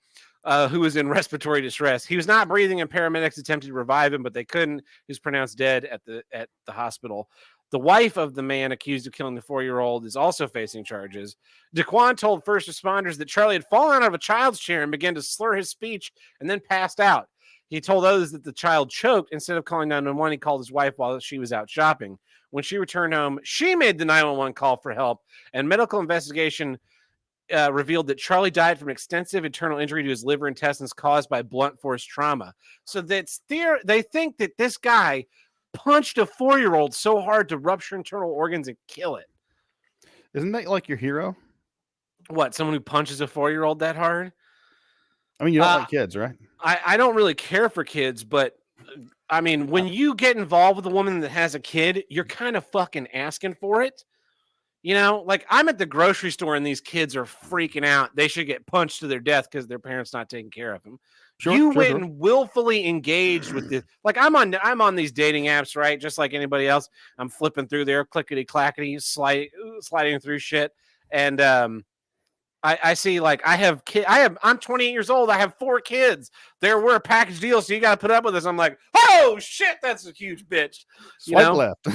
who was in respiratory distress? He was not breathing, and paramedics attempted to revive him, but they couldn't. He was pronounced dead at the hospital. The wife of the man accused of killing the 4-year-old is also facing charges. Daquan told first responders that Charlie had fallen out of a child's chair and began to slur his speech and then passed out. He told others that the child choked. Instead of calling 911, he called his wife while she was out shopping. When she returned home, she made the 911 call for help, and medical investigation revealed that Charlie died from extensive internal injury to his liver and intestines caused by blunt force trauma. So they think that this guy punched a 4-year-old so hard to rupture internal organs and kill it. Isn't that like your hero? What, someone who punches a 4-year-old that hard? I mean, you don't like kids, right? I don't really care for kids, but I mean, when you get involved with a woman that has a kid, you're kind of fucking asking for it. Like, I'm at the grocery store and these kids are freaking out. They should get punched to their death because their parents not taking care of them. Sure. And willfully engaged with this. Like, I'm on these dating apps, right? Just like anybody else. I'm flipping through there, clickety clackety, sliding through shit. And I see, like, I'm 28 years old. I have 4 kids. We're a package deal, so you got to put up with this. I'm like, oh shit, that's a huge bitch. Swipe left.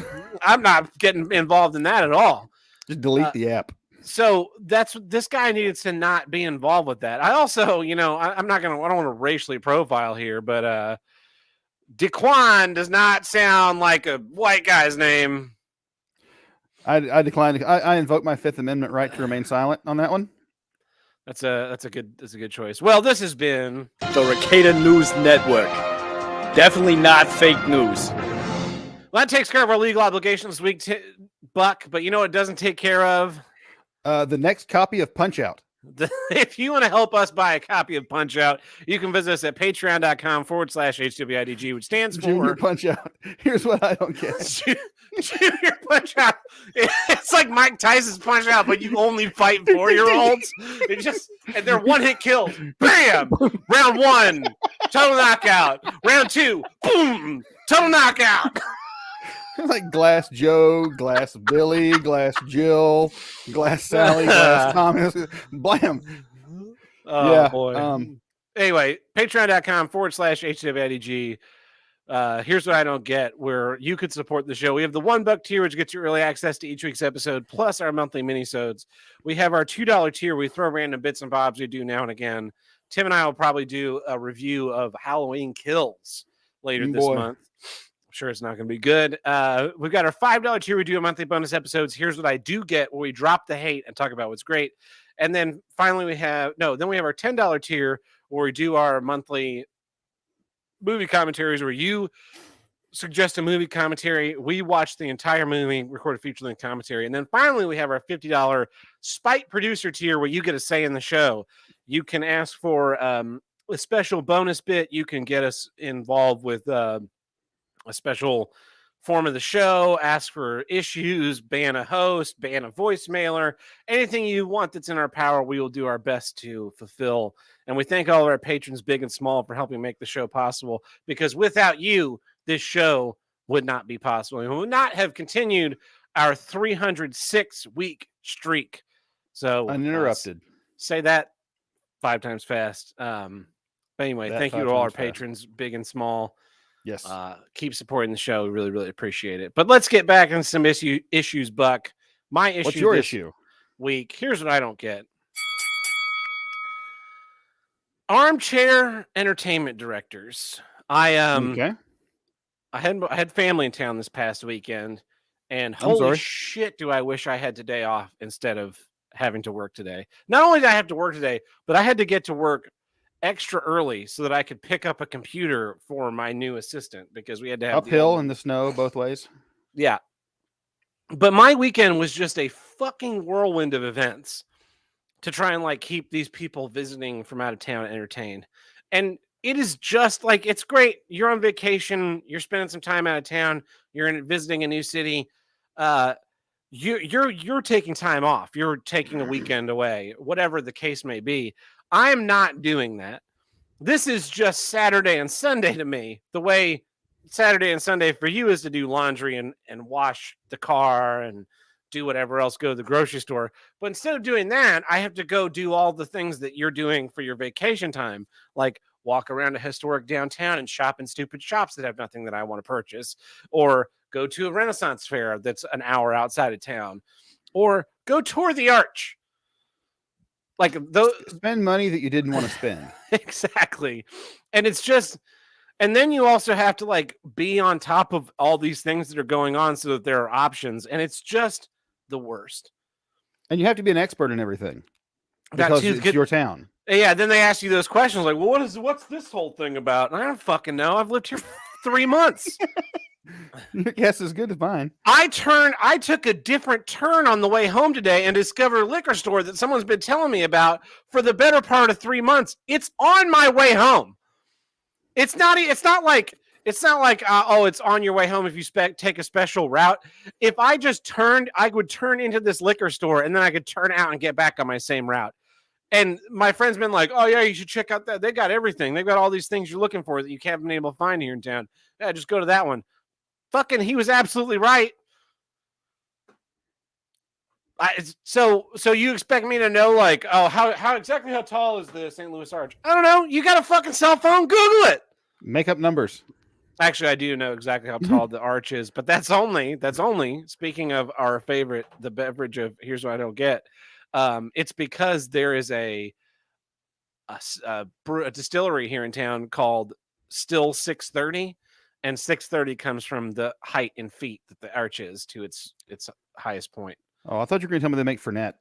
I'm not getting involved in that at all. Just delete the app. So this guy needs to not be involved with that. I also, I don't want to racially profile here, but Daquan does not sound like a white guy's name. I declined. I invoke my Fifth Amendment right to remain silent on that one. That's a good choice. Well, this has been the Ricada News Network. Definitely not fake news. Well, that takes care of our legal obligations this week, Buck. But you know what it doesn't take care of? The next copy of Punch Out. If you want to help us buy a copy of Punch Out, you can visit us at patreon.com/HWIDG, which stands Junior for Punch Out. Here's what I don't get. Junior Punch Out. It's like Mike Tyson's Punch Out, but you only fight 4-year-olds. And they're one-hit kills. Bam! Round 1, total knockout. Round 2, boom! Total knockout. Like Glass Joe, Glass Billy, Glass Jill, Glass Sally, Glass Thomas. Blam. Oh, Yeah, boy. Anyway, patreon.com/HWIDG. Here's what I don't get, where you could support the show. We have the $1 tier, which gets you early access to each week's episode, plus our monthly minisodes. We have our $2 tier. We throw random bits and bobs we do now and again. Tim and I will probably do a review of Halloween Kills later this month. I'm sure it's not going to be good. We've got our $5 tier. We do a monthly bonus episodes. Here's what I do get, where we drop the hate and talk about what's great. And then finally we have our $10 tier, where we do our monthly movie commentaries, where you suggest a movie commentary, we watch the entire movie, record a feature-length commentary, and then finally we have our $50 Spite producer tier, where you get a say in the show. You can ask for a special bonus bit. You can get us involved with a special form of the show, ask for issues, ban a host, ban a voicemailer, anything you want that's in our power, we will do our best to fulfill. And we thank all of our patrons, big and small, for helping make the show possible, because without you, this show would not be possible. We would not have continued our 306-week streak. So Uninterrupted. Say that 5 times fast. But anyway, That thank you 5 to all our times fast. patrons, big and small. Yes. Keep supporting the show. We really, really appreciate it. But let's get back into some issues, Buck. My issue What's your this issue? week. Here's what I don't get. Armchair entertainment directors. Okay. I had family in town this past weekend, and I'm holy sorry. shit, do I wish I had today off instead of having to work today. Not only did I have to work today, but I had to get to work extra early so that I could pick up a computer for my new assistant, because we had to have the Uphill old- in the snow both ways. Yeah. But my weekend was just a fucking whirlwind of events to try and like keep these people visiting from out of town entertained. And it is just like, it's great. You're on vacation, you're spending some time out of town, you're visiting a new city. You're taking time off. You're taking a weekend away, whatever the case may be. I'm not doing that. This is just Saturday and Sunday to me. The way Saturday and Sunday for you is to do laundry and wash the car and do whatever else, go to the grocery store. But instead of doing that, I have to go do all the things that you're doing for your vacation time, like walk around a historic downtown and shop in stupid shops that have nothing that I want to purchase, or go to a Renaissance fair that's an hour outside of town, or go tour the Arch. Like those, Spend money that you didn't want to spend. exactly. And it's just, and then you also have to like be on top of all these things that are going on so that there are options. And it's just the worst. And you have to be an expert in everything That because too, it's good- your town. Yeah, then they ask you those questions like, well, what's this whole thing about? And I don't fucking know. I've lived here 3 months. Your guess is good as mine. I took a different turn on the way home today and discovered a liquor store that someone's been telling me about for the better part of 3 months. It's on my way home. It's not like oh, it's on your way home if you take a special route. If I just turned, I would turn into this liquor store and then I could turn out and get back on my same route. And my friend's been like, oh yeah, you should check out that. They got everything. They've got all these things you're looking for that you haven't been able to find here in town. Yeah, just go to that one. Fucking, he was absolutely right. So you expect me to know like, oh, how exactly how tall is the St. Louis Arch? I don't know. You got a fucking cell phone? Google it. Make up numbers. Actually, I do know exactly how tall the arch is, but that's only speaking of our favorite, the beverage of here's what I don't get. It's because there is a distillery here in town called Still 630, and 630 comes from the height in feet that the arch is to its highest point. Oh, I thought you were going to tell me they make Fernet.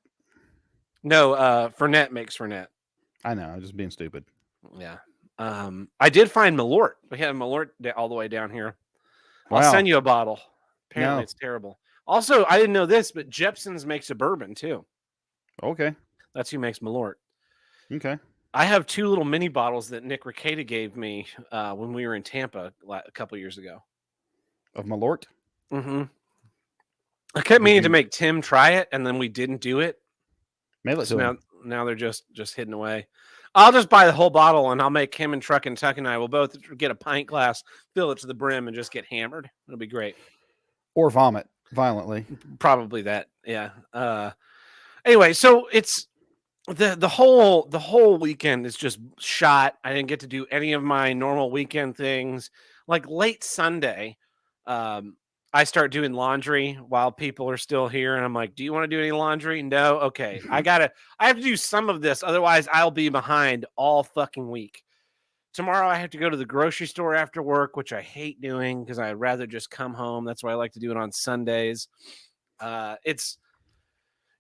No, Fernet makes Fernet. I know. I'm just being stupid. Yeah. I did find Malort. We have Malort all the way down here. I'll Wow. send you a bottle. Apparently No. it's terrible. Also, I didn't know this, but Jepson's makes a bourbon too. Okay. That's who makes Malort. Okay. I have 2 little mini bottles that Nick Ricada gave me when we were in Tampa a couple years ago. Of Malort. Mm-hmm. I kept meaning to you- make Tim try it, and then we didn't do it. Mail it So to him. now they're just hidden away. I'll just buy the whole bottle, and I'll make him and Truck and Tuck and I will both get a pint glass, fill it to the brim, and just get hammered. It'll be great. Or vomit violently. Probably that. Yeah. Anyway, so it's the whole weekend is just shot. I didn't get to do any of my normal weekend things. Like late Sunday, I start doing laundry while people are still here, and I'm like, "Do you want to do any laundry?" No. Okay, I have to do some of this, otherwise I'll be behind all fucking week. Tomorrow I have to go to the grocery store after work, which I hate doing because I'd rather just come home. That's why I like to do it on Sundays. It's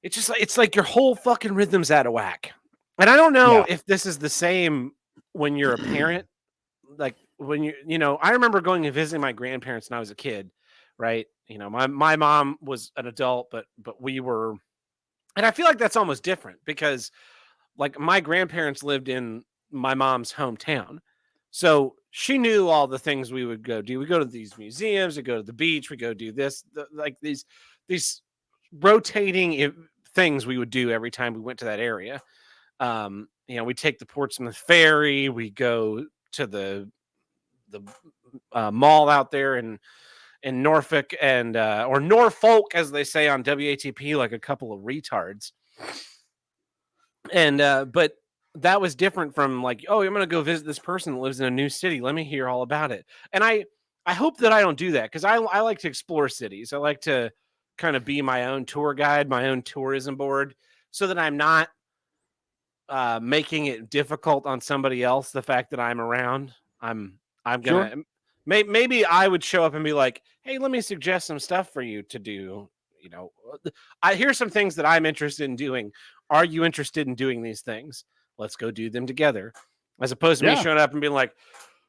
just it's like your whole fucking rhythm's out of whack. And I don't know Yeah. if this is the same when you're a parent. Like when I remember going and visiting my grandparents when I was a kid, right? My mom was an adult, but we were, and I feel like that's almost different because like my grandparents lived in my mom's hometown. So she knew all the things we would go do. We go to these museums, we go to the beach, we go do this, like these rotating things we would do every time we went to that area. We take the Portsmouth ferry, we go to the mall out there in Norfolk and or Norfolk, as they say on WATP, like a couple of retards. And but that was different from like, oh, I'm gonna go visit this person that lives in a new city. Let me hear all about it. And I hope that I don't do that because I like to explore cities. I like to kind of be my own tour guide, my own tourism board, so that I'm not making it difficult on somebody else. The fact that I'm around, I'm gonna maybe I would show up and be like, hey, let me suggest some stuff for you to do. Here's some things that I'm interested in doing. Are you interested in doing these things? Let's go do them together. As opposed to me showing up and being like,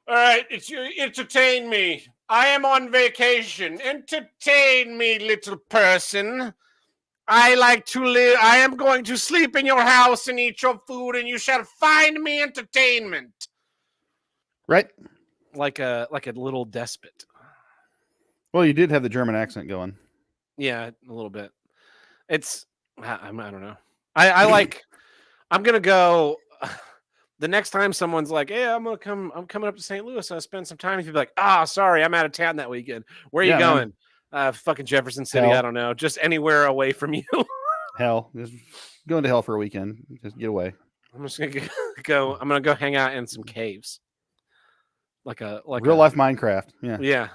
all right, it's you, entertain me. I am on vacation. Entertain me, little person. I like to live. I am going to sleep in your house and eat your food, and you shall find me entertainment. Right. Like a little despot. Well, you did have the German accent going. Yeah, a little bit. It's I don't know. I like. I'm gonna go. The next time someone's like, "Hey, I'm coming up to St. Louis. I'll spend some time with you." Be like, sorry, I'm out of town that weekend. Where are you going? Fucking Jefferson City. Hell. I don't know. Just anywhere away from you. Hell, just going to hell for a weekend. Just get away. I'm just gonna go. I'm gonna go hang out in some caves. Like Real life Minecraft. Yeah. Yeah,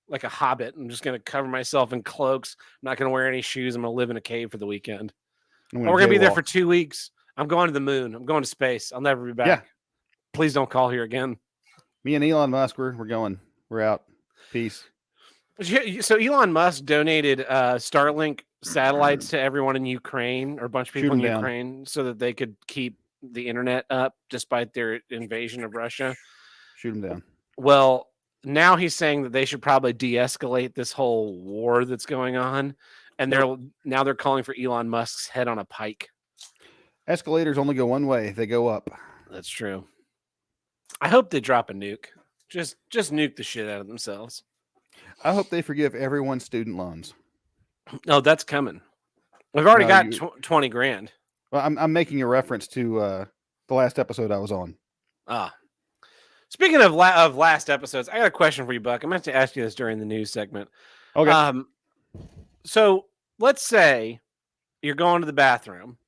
like a hobbit. I'm just gonna cover myself in cloaks. I'm not gonna wear any shoes. I'm gonna live in a cave for the weekend. We're gonna be there for 2 weeks. I'm going to the moon. I'm going to space. I'll never be back. Yeah. Please don't call here again. Me and Elon Musk, we're going. We're out. Peace. So Elon Musk donated Starlink satellites to everyone in Ukraine, or a bunch of people in Ukraine, so that they could keep the internet up despite their invasion of Russia. Shoot them down. Well, now he's saying that they should probably de-escalate this whole war that's going on, and they're calling for Elon Musk's head on a pike. Escalators only go one way. They go up. That's true. I hope they drop a nuke. Just nuke the shit out of themselves. I hope they forgive everyone's student loans. No, that's coming. We've already got 20 grand. Well, I'm making a reference to the last episode I was on. Speaking of last episodes, I got a question for you, Buck. I'm going to have to ask you this during the news segment. Okay. So let's say you're going to the bathroom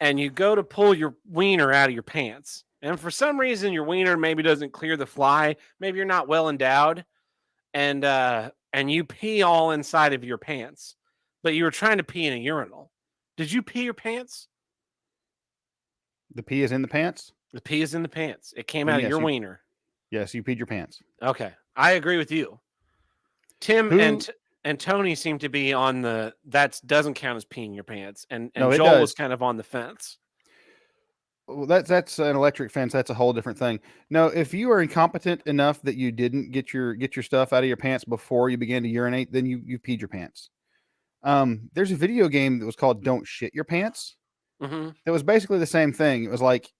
and you go to pull your wiener out of your pants. And for some reason, your wiener maybe doesn't clear the fly. Maybe you're not well endowed. And you pee all inside of your pants. But you were trying to pee in a urinal. Did you pee your pants? The pee is in the pants? The pee is in the pants. It came out of your wiener. Yes, you peed your pants. Okay. I agree with you. Tim and Tony seem to be on that doesn't count as peeing your pants. And Joel was kind of on the fence. Well, that's an electric fence. That's a whole different thing. No, if you are incompetent enough that you didn't get your stuff out of your pants before you began to urinate, then you peed your pants. There's a video game that was called Don't Shit Your Pants. Hmm. It was basically the same thing. It was like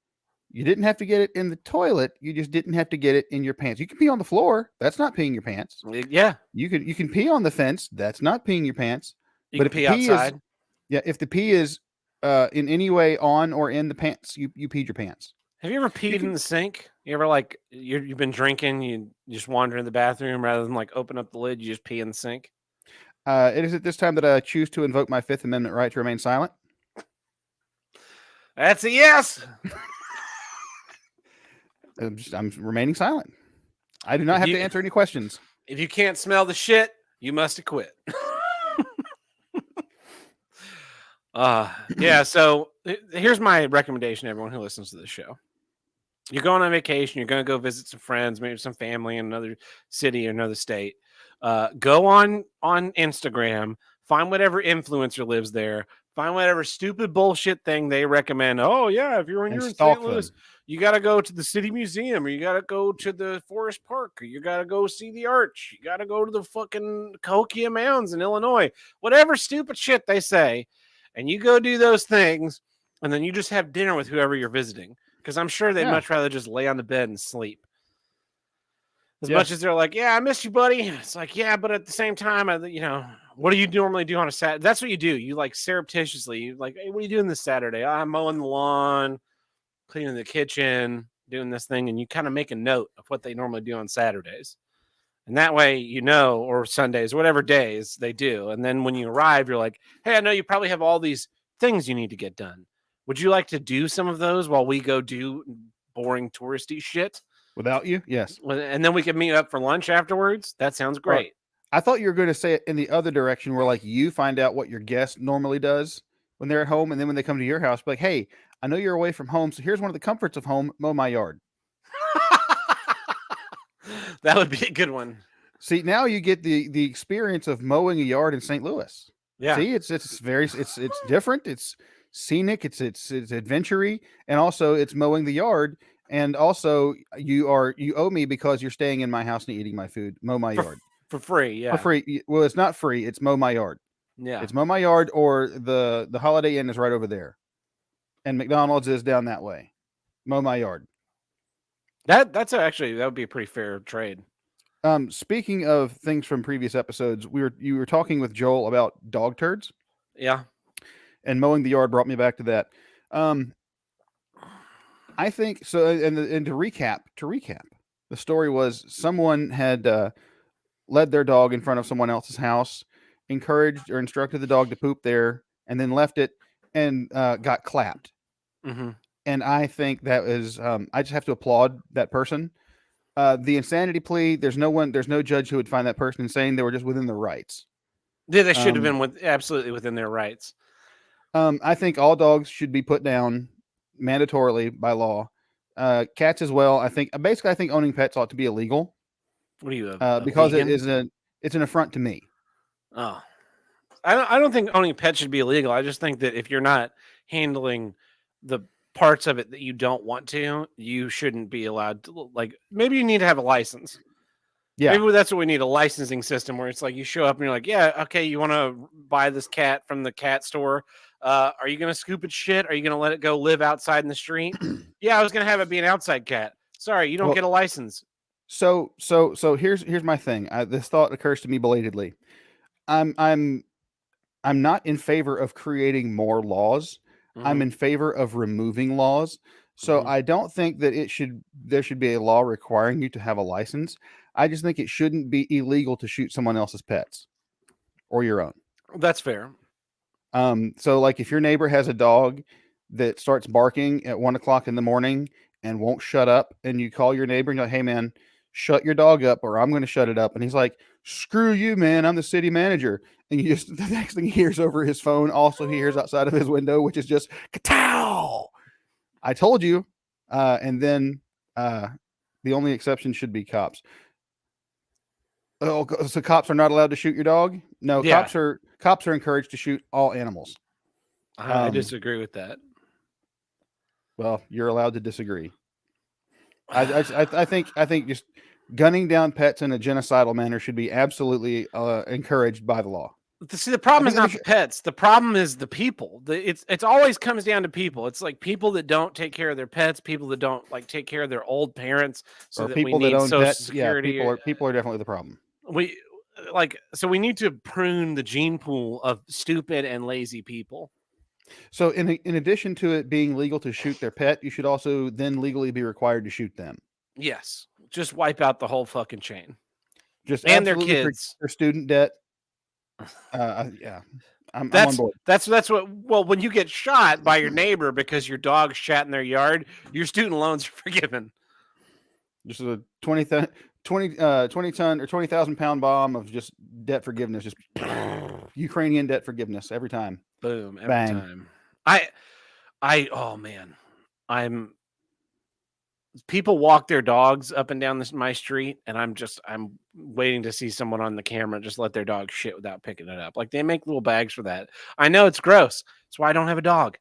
you didn't have to get it in the toilet. You just didn't have to get it in your pants. You can pee on the floor. That's not peeing your pants. Yeah, You can pee on the fence. That's not peeing your pants. you But can if the pee pee is outside. if the pee is in any way on or in the pants, you peed your pants. Have you ever peed in the sink? You ever like you've been drinking, you just wander in the bathroom rather than like open up the lid, you just pee in the sink? It is at this time that I choose to invoke my Fifth Amendment right to remain silent. That's a yes. I'm remaining silent. I do not If have you- to answer any questions. If you can't smell the shit, you must have quit. Yeah, so here's my recommendation to everyone who listens to this show. You're going on vacation, you're going to go visit some friends, maybe some family in another city or another state. Go on Instagram, find whatever influencer lives there, find whatever stupid bullshit thing they recommend. Oh yeah, if you're in And St. stalk Louis, them. you got to go to the city museum, or you got to go to the Forest Park, or you got to go see the Arch, you got to go to the fucking Cahokia Mounds in Illinois, whatever stupid shit they say, and you go do those things, and then you just have dinner with whoever you're visiting, because I'm sure they'd Yeah. much rather just lay on the bed and sleep. As Yeah. much as they're like, yeah, I miss you, buddy. It's like, yeah, but at the same time, what do you normally do on a Saturday? That's what you do. You like surreptitiously, you like, hey, what are you doing this Saturday? I'm mowing the lawn, cleaning the kitchen, doing this thing, and you kind of make a note of what they normally do on Saturdays. And that way, or Sundays, whatever days they do. And then when you arrive, you're like, hey, I know you probably have all these things you need to get done. Would you like to do some of those while we go do boring touristy shit? Without you, yes. And then we can meet up for lunch afterwards. That sounds great. I thought you were going to say it in the other direction, where like you find out what your guest normally does when they're at home, and then when they come to your house, be like, hey, I know you're away from home, so here's one of the comforts of home: mow my yard. That would be a good one. See, now you get the experience of mowing a yard in St. Louis. Yeah. See, it's different. It's scenic. It's adventure-y, and also it's mowing the yard. And also, you owe me because you're staying in my house and eating my food. Mow my yard For free. Yeah. for free. Well, it's not free. It's mow my yard. Yeah. It's mow my yard, or the Holiday Inn is right over there, and McDonald's is down that way. Mow my yard. That would be a pretty fair trade. Speaking of things from previous episodes, you were talking with Joel about dog turds, Yeah. and mowing the yard brought me back to that. I think so. And to recap, the story was someone had led their dog in front of someone else's house, encouraged or instructed the dog to poop there, and then left it and got clapped. Mm-hmm. And I think that is, I just have to applaud that person. The insanity plea, there's no judge who would find that person insane. They were just within their rights. Yeah, they should have been absolutely within their rights. I think all dogs should be put down mandatorily by law. Cats as well. I think owning pets ought to be illegal. What are you? Because vegan? it's an affront to me. Oh, I don't think owning pets should be illegal. I just think that if you're not handling the parts of it that you don't want to, you shouldn't be allowed to. Like, maybe you need to have a license. Yeah. Maybe that's what we need, a licensing system where it's like you show up and you're like, yeah, okay, you want to buy this cat from the cat store. Are you going to scoop its shit? Are you going to let it go live outside in the street? Yeah, I was going to have it be an outside cat. Sorry, you don't get a license. So here's my thing. This thought occurs to me belatedly. I'm not in favor of creating more laws. I'm in favor of removing laws. So I don't think that there should be a law requiring you to have a license. I just think it shouldn't be illegal to shoot someone else's pets or your own. That's fair. So like if your neighbor has a dog that starts barking at 1:00 in the morning and won't shut up, and you call your neighbor and you're like, hey man, shut your dog up or I'm going to shut it up. And he's like, screw you, man. I'm the city manager. And you just, the next thing he hears over his phone, also he hears outside of his window, which is just katow. I told you. And then the only exception should be cops. Oh, so cops are not allowed to shoot your dog? No, Yeah. cops are encouraged to shoot all animals. I disagree with that. Well, you're allowed to disagree. I think just gunning down pets in a genocidal manner should be absolutely encouraged by the law. See, the problem I is think not they the pets. The problem is the people. It's always comes down to people. It's like people that don't take care of their pets, people that don't like take care of their old parents, so or that we people that need own Social pets. Yeah, Security. people are definitely the problem. We so we need to prune the gene pool of stupid and lazy people. So in addition to it being legal to shoot their pet, you should also then legally be required to shoot them. Yes, just wipe out the whole fucking chain Just and their absolutely kids. for student debt. Yeah, I'm That's on board. that's what. Well, when you get shot by your neighbor because your dog shat in their yard, your student loans are forgiven. Just a 20 ton or 20,000 pound bomb of just debt forgiveness, just Ukrainian debt forgiveness every time. Boom, every Bang. time. Oh man, people walk their dogs up and down my street, and I'm waiting to see someone on the camera just let their dog shit without picking it up. Like they make little bags for that. I know it's gross. That's why I don't have a dog.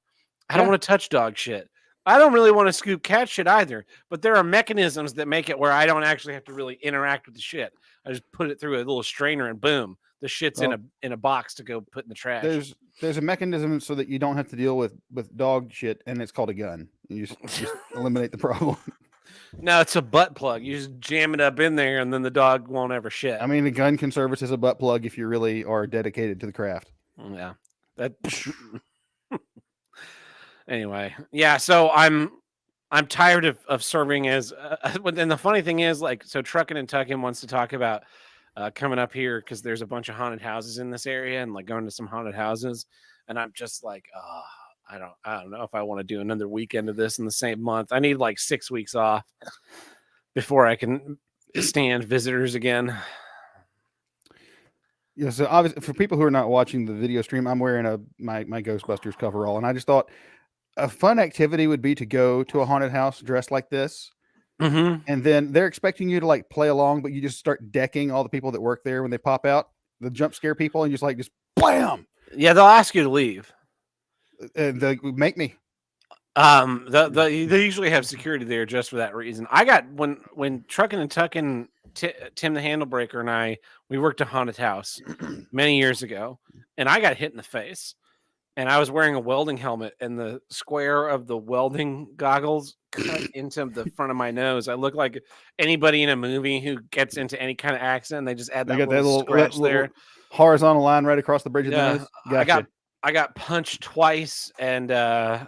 I don't Yeah. want to touch dog shit. I don't really want to scoop cat shit either, but there are mechanisms that make it where I don't actually have to really interact with the shit. I just put it through a little strainer and boom, the shit's Well, in a box to go put in the trash. There's a mechanism so that you don't have to deal with dog shit, and it's called a gun. You just eliminate the problem. No, it's a butt plug. You just jam it up in there, and then the dog won't ever shit. I mean, a gun can service as a butt plug if you really are dedicated to the craft. Yeah. That. Anyway, yeah. So I'm tired of serving as. And the funny thing is, like, so Truckin' and Tuckin' wants to talk about coming up here because there's a bunch of haunted houses in this area, and like going to some haunted houses, and I'm just like, I don't know if I want to do another weekend of this in the same month. I need like 6 weeks off before I can stand visitors again. Yeah, so obviously, for people who are not watching the video stream, I'm wearing my Ghostbusters coverall, and I just thought a fun activity would be to go to a haunted house dressed like this, Mm-hmm. and then they're expecting you to like play along, but you just start decking all the people that work there when they pop out, the jump scare people, and just blam, Yeah, they'll ask you to leave. and they make me. They usually have security there just for that reason. I got when Truckin' and Tuckin', Tim the Handlebreaker and we worked a haunted house many years ago, and I got hit in the face, and I was wearing a welding helmet, and the square of the welding goggles cut into the front of my nose. I look like anybody in a movie who gets into any kind of accident. They just add They that got that little scratch little there. horizontal line right across the bridge of the Yeah, nose. Gotcha. I got punched twice, and I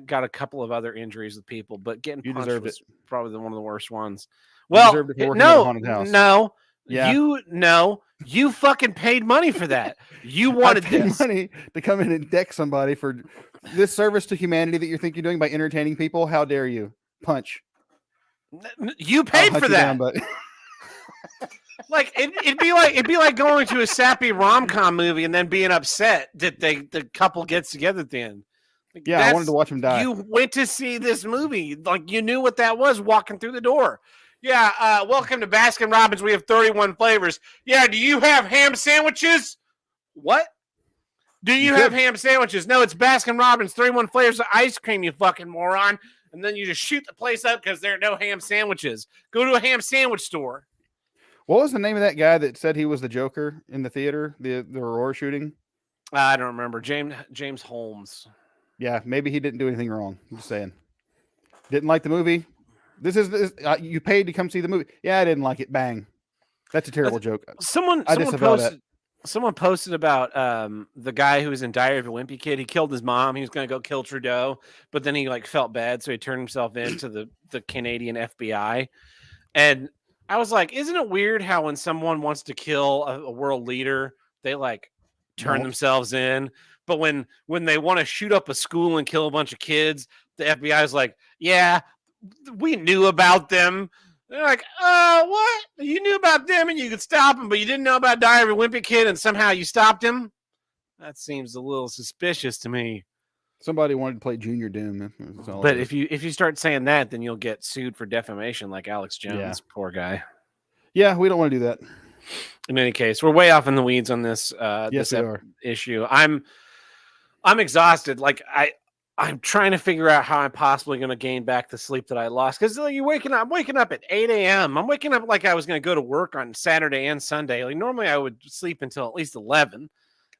got a couple of other injuries with people, but getting You punched deserved was probably one of the worst ones. You Well, deserved it for working at a no, haunted house. no, Yeah. you fucking paid money for that. You I wanted paid this. money to come in and deck somebody for this service to humanity that you think you're doing by entertaining people. How dare you? Punch. You I'll paid hunt for you down, that. but Like it'd be like going to a sappy rom-com movie and then being upset that the couple gets together at the end. Like, yeah, I wanted to watch him die. You went to see this movie. Like you knew what that was walking through the door. Yeah, welcome to Baskin Robbins. We have 31 flavors. Yeah, do you have ham sandwiches? What? Do you have ham sandwiches? No, it's Baskin Robbins, 31 flavors of ice cream, you fucking moron. And then you just shoot the place up because there are no ham sandwiches. Go to a ham sandwich store. What was the name of that guy that said he was the Joker in the theater, the Aurora shooting? I don't remember. James Holmes. Yeah, maybe he didn't do anything wrong. I'm just saying. Didn't like the movie. You paid to come see the movie. Yeah, I didn't like it. Bang. That's a terrible joke. Someone posted about the guy who was in Diary of a Wimpy Kid. He killed his mom. He was going to go kill Trudeau, but then he like felt bad, so he turned himself into the Canadian FBI. And I was like, isn't it weird how when someone wants to kill a world leader, they like turn themselves in, but when they want to shoot up a school and kill a bunch of kids, the FBI is like, yeah, we knew about them. They're like, what? You knew about them and you could stop them, but you didn't know about Diary of a Wimpy Kid and somehow you stopped him? That seems a little suspicious to me. Somebody wanted to play Junior Doom. But if you start saying that, then you'll get sued for defamation like Alex Jones. Yeah. Poor guy. Yeah, we don't want to do that. In any case, we're way off in the weeds on this Yes, we are. issue. I'm exhausted. Like I'm trying to figure out how I'm possibly going to gain back the sleep that I lost. Because I'm waking up at 8 a.m. I'm waking up like I was going to go to work on Saturday and Sunday. Like normally I would sleep until at least 11.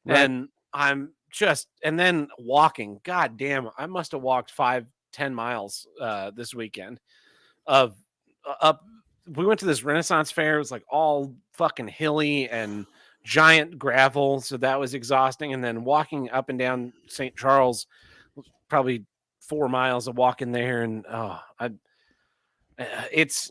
Right. And and then walking. God damn, I must have walked 5-10 miles this weekend of up. We went to this Renaissance fair. It was like all fucking hilly and giant gravel. So that was exhausting. And then walking up and down St. Charles, probably 4 miles of walking there. And it's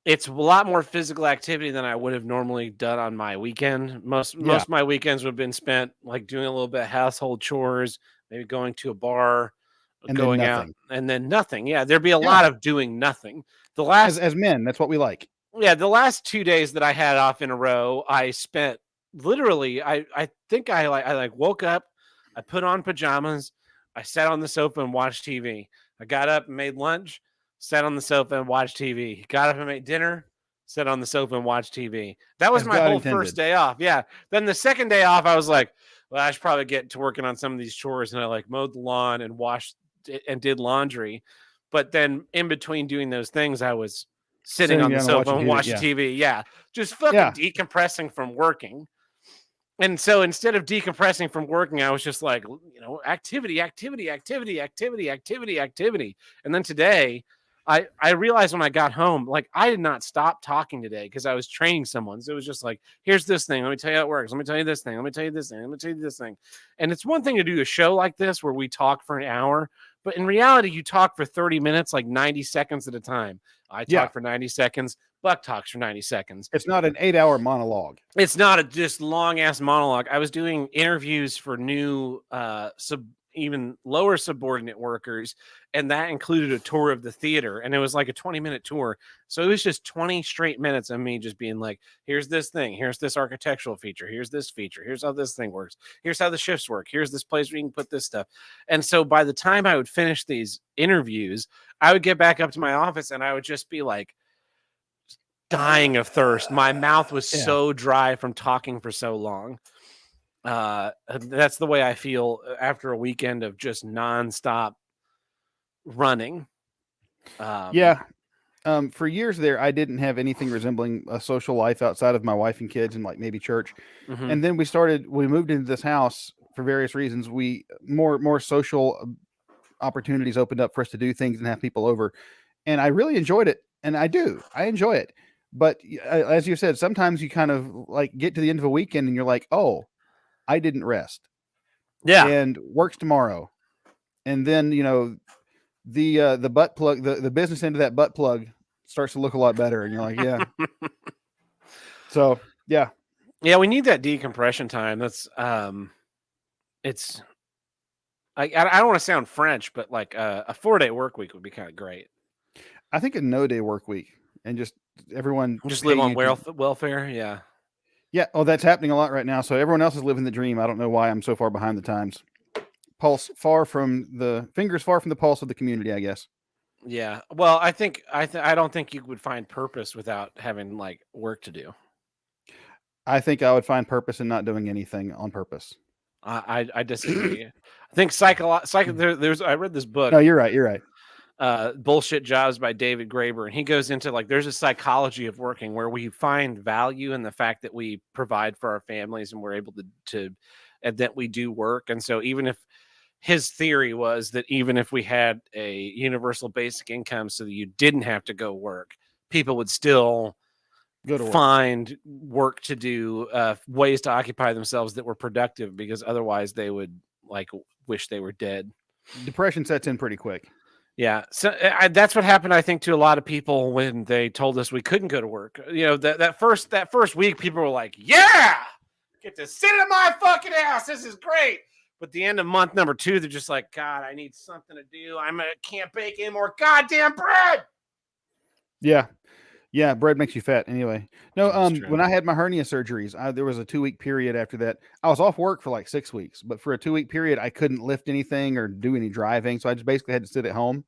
a lot more physical activity than I would have normally done on my weekend. Most of my weekends would have been spent like doing a little bit of household chores, maybe going to a bar, And going then out, nothing. and then nothing. Yeah, there'd be a lot of doing nothing. The last As men, that's what we like. the last 2 days that I had off in a row, I spent literally. I think I woke up, I put on pajamas, I sat on the sofa and watched TV. I got up and made lunch, sat on the sofa and watched TV. Got up and made dinner, sat on the sofa and watched TV. That was As my God whole intended. first day off. Yeah. Then the second day off, I was like, well, I should probably get to working on some of these chores. And I like mowed the lawn and washed and did laundry. But then in between doing those things, I was sitting on the down and sofa watching and watching TV. Yeah. Just fucking decompressing from working. And so instead of decompressing from working, I was just like, activity. And then today, I realized when I got home, like I did not stop talking today because I was training someone. So it was just like, here's this thing. Let me tell you how it works. Let me tell you this thing. Let me tell you this thing. Let me tell you this thing. And it's one thing to do a show like this where we talk for an hour, but in reality, you talk for 30 minutes, like 90 seconds at a time. I talk for 90 seconds. Buck talks for 90 seconds. It's not an 8-hour monologue. It's not a just long ass monologue. I was doing interviews for new even lower subordinate workers, and that included a tour of the theater, and it was like a 20-minute tour. So it was just 20 straight minutes of me just being like, here's this thing, here's this architectural feature, here's this feature, here's how this thing works, here's how the shifts work, here's this place where you can put this stuff. And so by the time I would finish these interviews, I would get back up to my office and I would just be like dying of thirst. My mouth was so dry from talking for so long. That's the way I feel after a weekend of just nonstop running. For years there, I didn't have anything resembling a social life outside of my wife and kids and like maybe church. Mhm. And then we moved into this house for various reasons. More social opportunities opened up for us to do things and have people over. And I really enjoyed it. And I enjoy it. But as you said, sometimes you kind of like get to the end of a weekend and you're like, oh, I didn't rest. Yeah. And works tomorrow. And then, the butt plug, the business end of that butt plug starts to look a lot better. And you're like, yeah. So, yeah. Yeah, we need that decompression time. That's it's I don't want to sound French, but like a 4-day work week would be kind of great. I think a no-day work week and just everyone just live on welfare. Yeah. Yeah. Oh, that's happening a lot right now. So everyone else is living the dream. I don't know why I'm so far behind the times. Fingers far from the pulse of the community, I guess. Yeah. Well, I don't think you would find purpose without having like work to do. I think I would find purpose in not doing anything on purpose. I disagree. I think I read this book. No, you're right. Bullshit Jobs by David Graeber, and he goes into like there's a psychology of working where we find value in the fact that we provide for our families and we're able to and that we do work. And so even if his theory was that even if we had a universal basic income so that you didn't have to go work, people would still go to find work to do, ways to occupy themselves that were productive, because otherwise they would like wish they were dead. Depression sets in pretty quick. Yeah. So that's what happened, I think, to a lot of people when they told us we couldn't go to work. That first week, people were like, yeah, get to sit in my fucking house. This is great. But the end of month number 2, they're just like, God, I need something to do. Can't bake any more goddamn bread. Yeah. Yeah. Bread makes you fat anyway. No, when I had my hernia surgeries, there was a 2-week period after that. I was off work for like 6 weeks, but for a 2-week period, I couldn't lift anything or do any driving. So I just basically had to sit at home.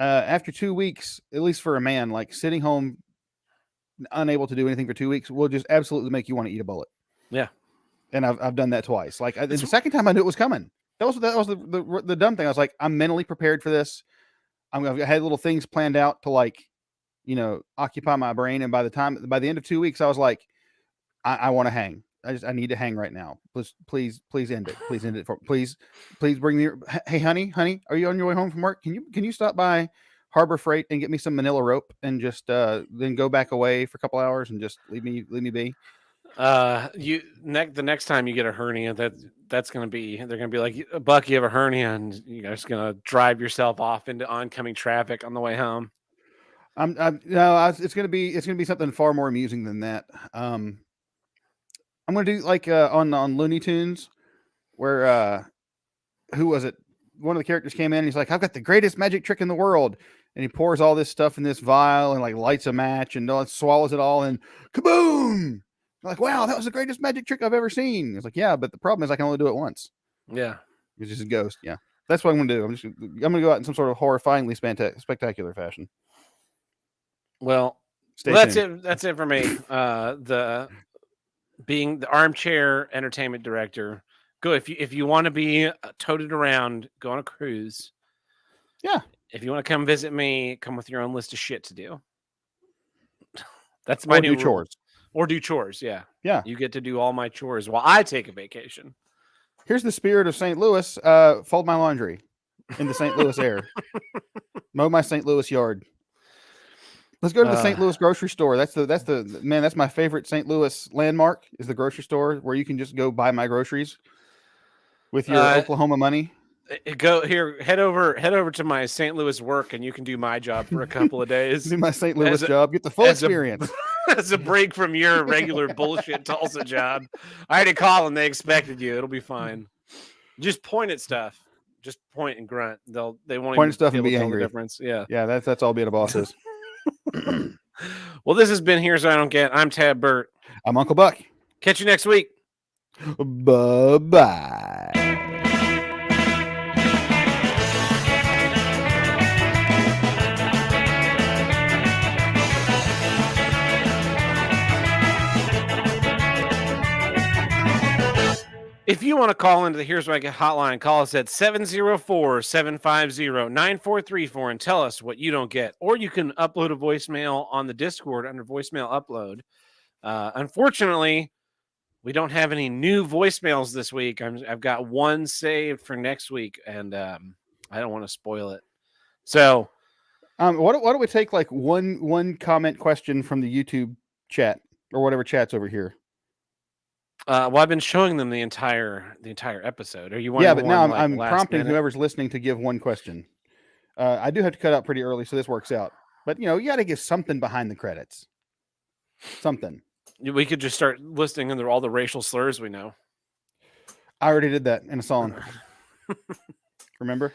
After 2 weeks, at least for a man, like sitting home, unable to do anything for 2 weeks will just absolutely make you want to eat a bullet. Yeah. And I've done that twice. Like the second time I knew it was coming. That was the dumb thing. I was like, I'm mentally prepared for this. I had little things planned out to like, occupy my brain. And by the end of 2 weeks, I was like, I want to hang. I need to hang right now. Please end it. Please end it. Please bring me. Hey, honey, are you on your way home from work? Can you stop by Harbor Freight and get me some Manila rope and just then go back away for a couple hours and just leave me be. The next time you get a hernia, that's gonna be, they're gonna be like, Buck, you have a hernia, and you're just gonna drive yourself off into oncoming traffic on the way home. It's gonna be something far more amusing than that. I'm gonna do like on Looney Tunes, where who was it? One of the characters came in and he's like, I've got the greatest magic trick in the world. And he pours all this stuff in this vial and like lights a match and swallows it all and kaboom! I'm like, wow, that was the greatest magic trick I've ever seen. It's like, yeah, but the problem is I can only do it once. Yeah. It's just a ghost. Yeah. That's what I'm going to do. I'm going to go out in some sort of horrifyingly spectacular fashion. Well, that's it. That's it for me. Being the armchair entertainment director. Go if you want to be toted around, go on a cruise. Yeah. If you want to come visit me, come with your own list of shit to do. That's my new chores. Or do chores, yeah. Yeah. You get to do all my chores while I take a vacation. Here's the spirit of St. Louis. Fold my laundry in the St. Louis air. Mow my St. Louis yard. Let's go to the St. Louis grocery store. That's my favorite St. Louis landmark is the grocery store where you can just go buy my groceries with your Oklahoma money. Head over to my St. Louis work and you can do my job for a couple of days. Do my St. Louis job. Get the full experience. As a break from your regular bullshit Tulsa job. I had to call and they expected you. It'll be fine. Just point at stuff. Just point and grunt. They won't point even at stuff be and able be to angry. Tell the difference. Yeah. Yeah, that's all being a boss is. Well, this has been Here's What I Don't Get. I'm Tab Burt. I'm Uncle Buck. Catch you next week. Bye-bye. If you want to call into the Here's What I Get hotline, call us at 704-750-9434 and tell us what you don't get. Or you can upload a voicemail on the Discord under voicemail upload. Unfortunately, we don't have any new voicemails this week. I've got one saved for next week, and I don't want to spoil it. So, why don't we take like one comment question from the YouTube chat or whatever chat's over here? Well, I've been showing them the entire episode. Are you? Yeah, but now I'm prompting whoever's listening to give one question. I do have to cut out pretty early, so this works out. But you got to give something behind the credits. Something. We could just start listing under all the racial slurs we know. I already did that in a song. Remember?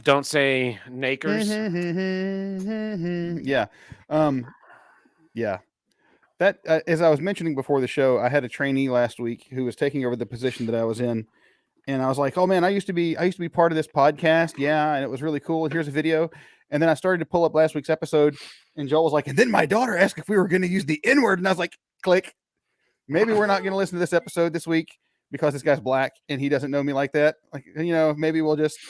Don't say nakers. Yeah. Yeah. That as I was mentioning before the show, I had a trainee last week who was taking over the position that I was in, and I was like, "Oh man, I used to be part of this podcast, yeah, and it was really cool. And here's a video." And then I started to pull up last week's episode, and Joel was like, "And then my daughter asked if we were going to use the N-word," and I was like, "Click. Maybe we're not going to listen to this episode this week because this guy's black and he doesn't know me like that. Like, maybe we'll just."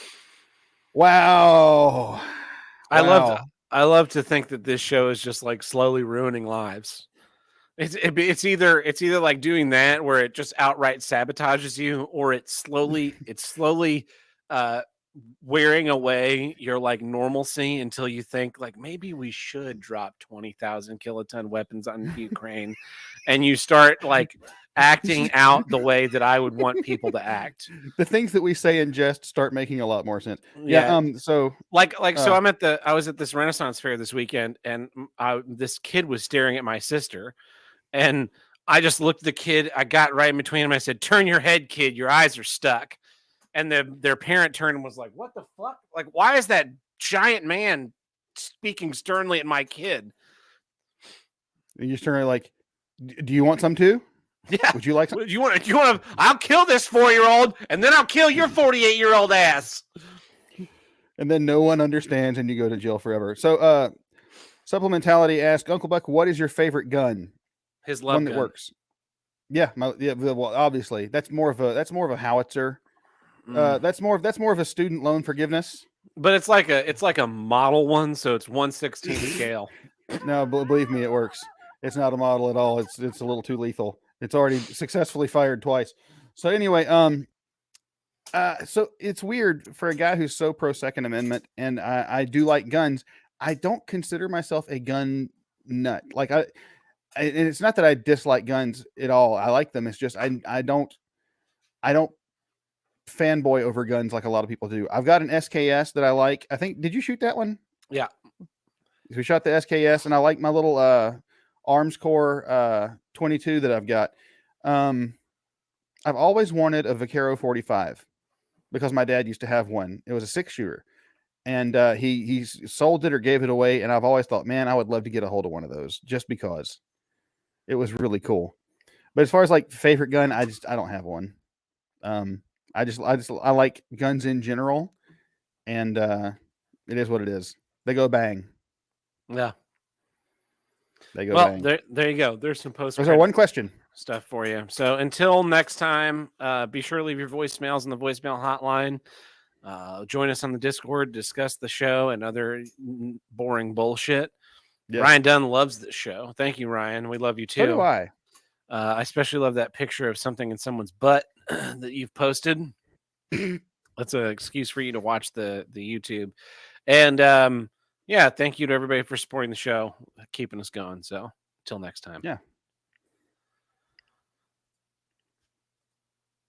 Wow. I love to think that this show is just like slowly ruining lives. It's either like doing that where it just outright sabotages you, or it's slowly wearing away your like normalcy until you think like maybe we should drop 20,000 kiloton weapons on Ukraine, and you start like acting out the way that I would want people to act. The things that we say in jest start making a lot more sense. Yeah. So I was at this Renaissance fair this weekend, and this kid was staring at my sister. And I just looked at the kid. I got right in between them. I said, "Turn your head, kid. Your eyes are stuck." And their parent turned and was like, "What the fuck? Like, why is that giant man speaking sternly at my kid?" You just turn like, "Do you want some too? Yeah. Would you like some? Do you want to? I'll kill this 4-year-old, and then I'll kill your 48-year-old ass." And then no one understands, and you go to jail forever. So, Supplementality asked, "Uncle Buck, what is your favorite gun?" His love one gun. That works. Yeah, well, obviously that's more of a howitzer. That's more of a student loan forgiveness. But it's like a model one, so it's 1/16 scale. No, believe me, it works. It's not a model at all. It's a little too lethal. It's already successfully fired twice. So anyway, so it's weird for a guy who's so pro Second Amendment, and I do like guns. I don't consider myself a gun nut. Like and it's not that I dislike guns at all. I like them. It's just I don't fanboy over guns like a lot of people do. I've got an SKS that I like. I think, did you shoot that one? Yeah. We shot the SKS, and I like my little Arms Corps 22 that I've got. I've always wanted a Vaquero 45 because my dad used to have one. It was a 6-shooter, and he sold it or gave it away. And I've always thought, man, I would love to get a hold of one of those just because it was really cool. But as far as like favorite gun, I don't have one. I like guns in general, and it is what it is. They go bang. Yeah. They go Well, bang. there you go. There's some post. Was there one question? Stuff for you. So until next time, be sure to leave your voicemails on the voicemail hotline. Join us on the Discord, discuss the show and other boring bullshit. Yes. Ryan Dunn loves this show. Thank you, Ryan. We love you too. So do I. I especially love that picture of something in someone's butt that you've posted. That's an excuse for you to watch the YouTube. And yeah, thank you to everybody for supporting the show, keeping us going. So until next time. Yeah.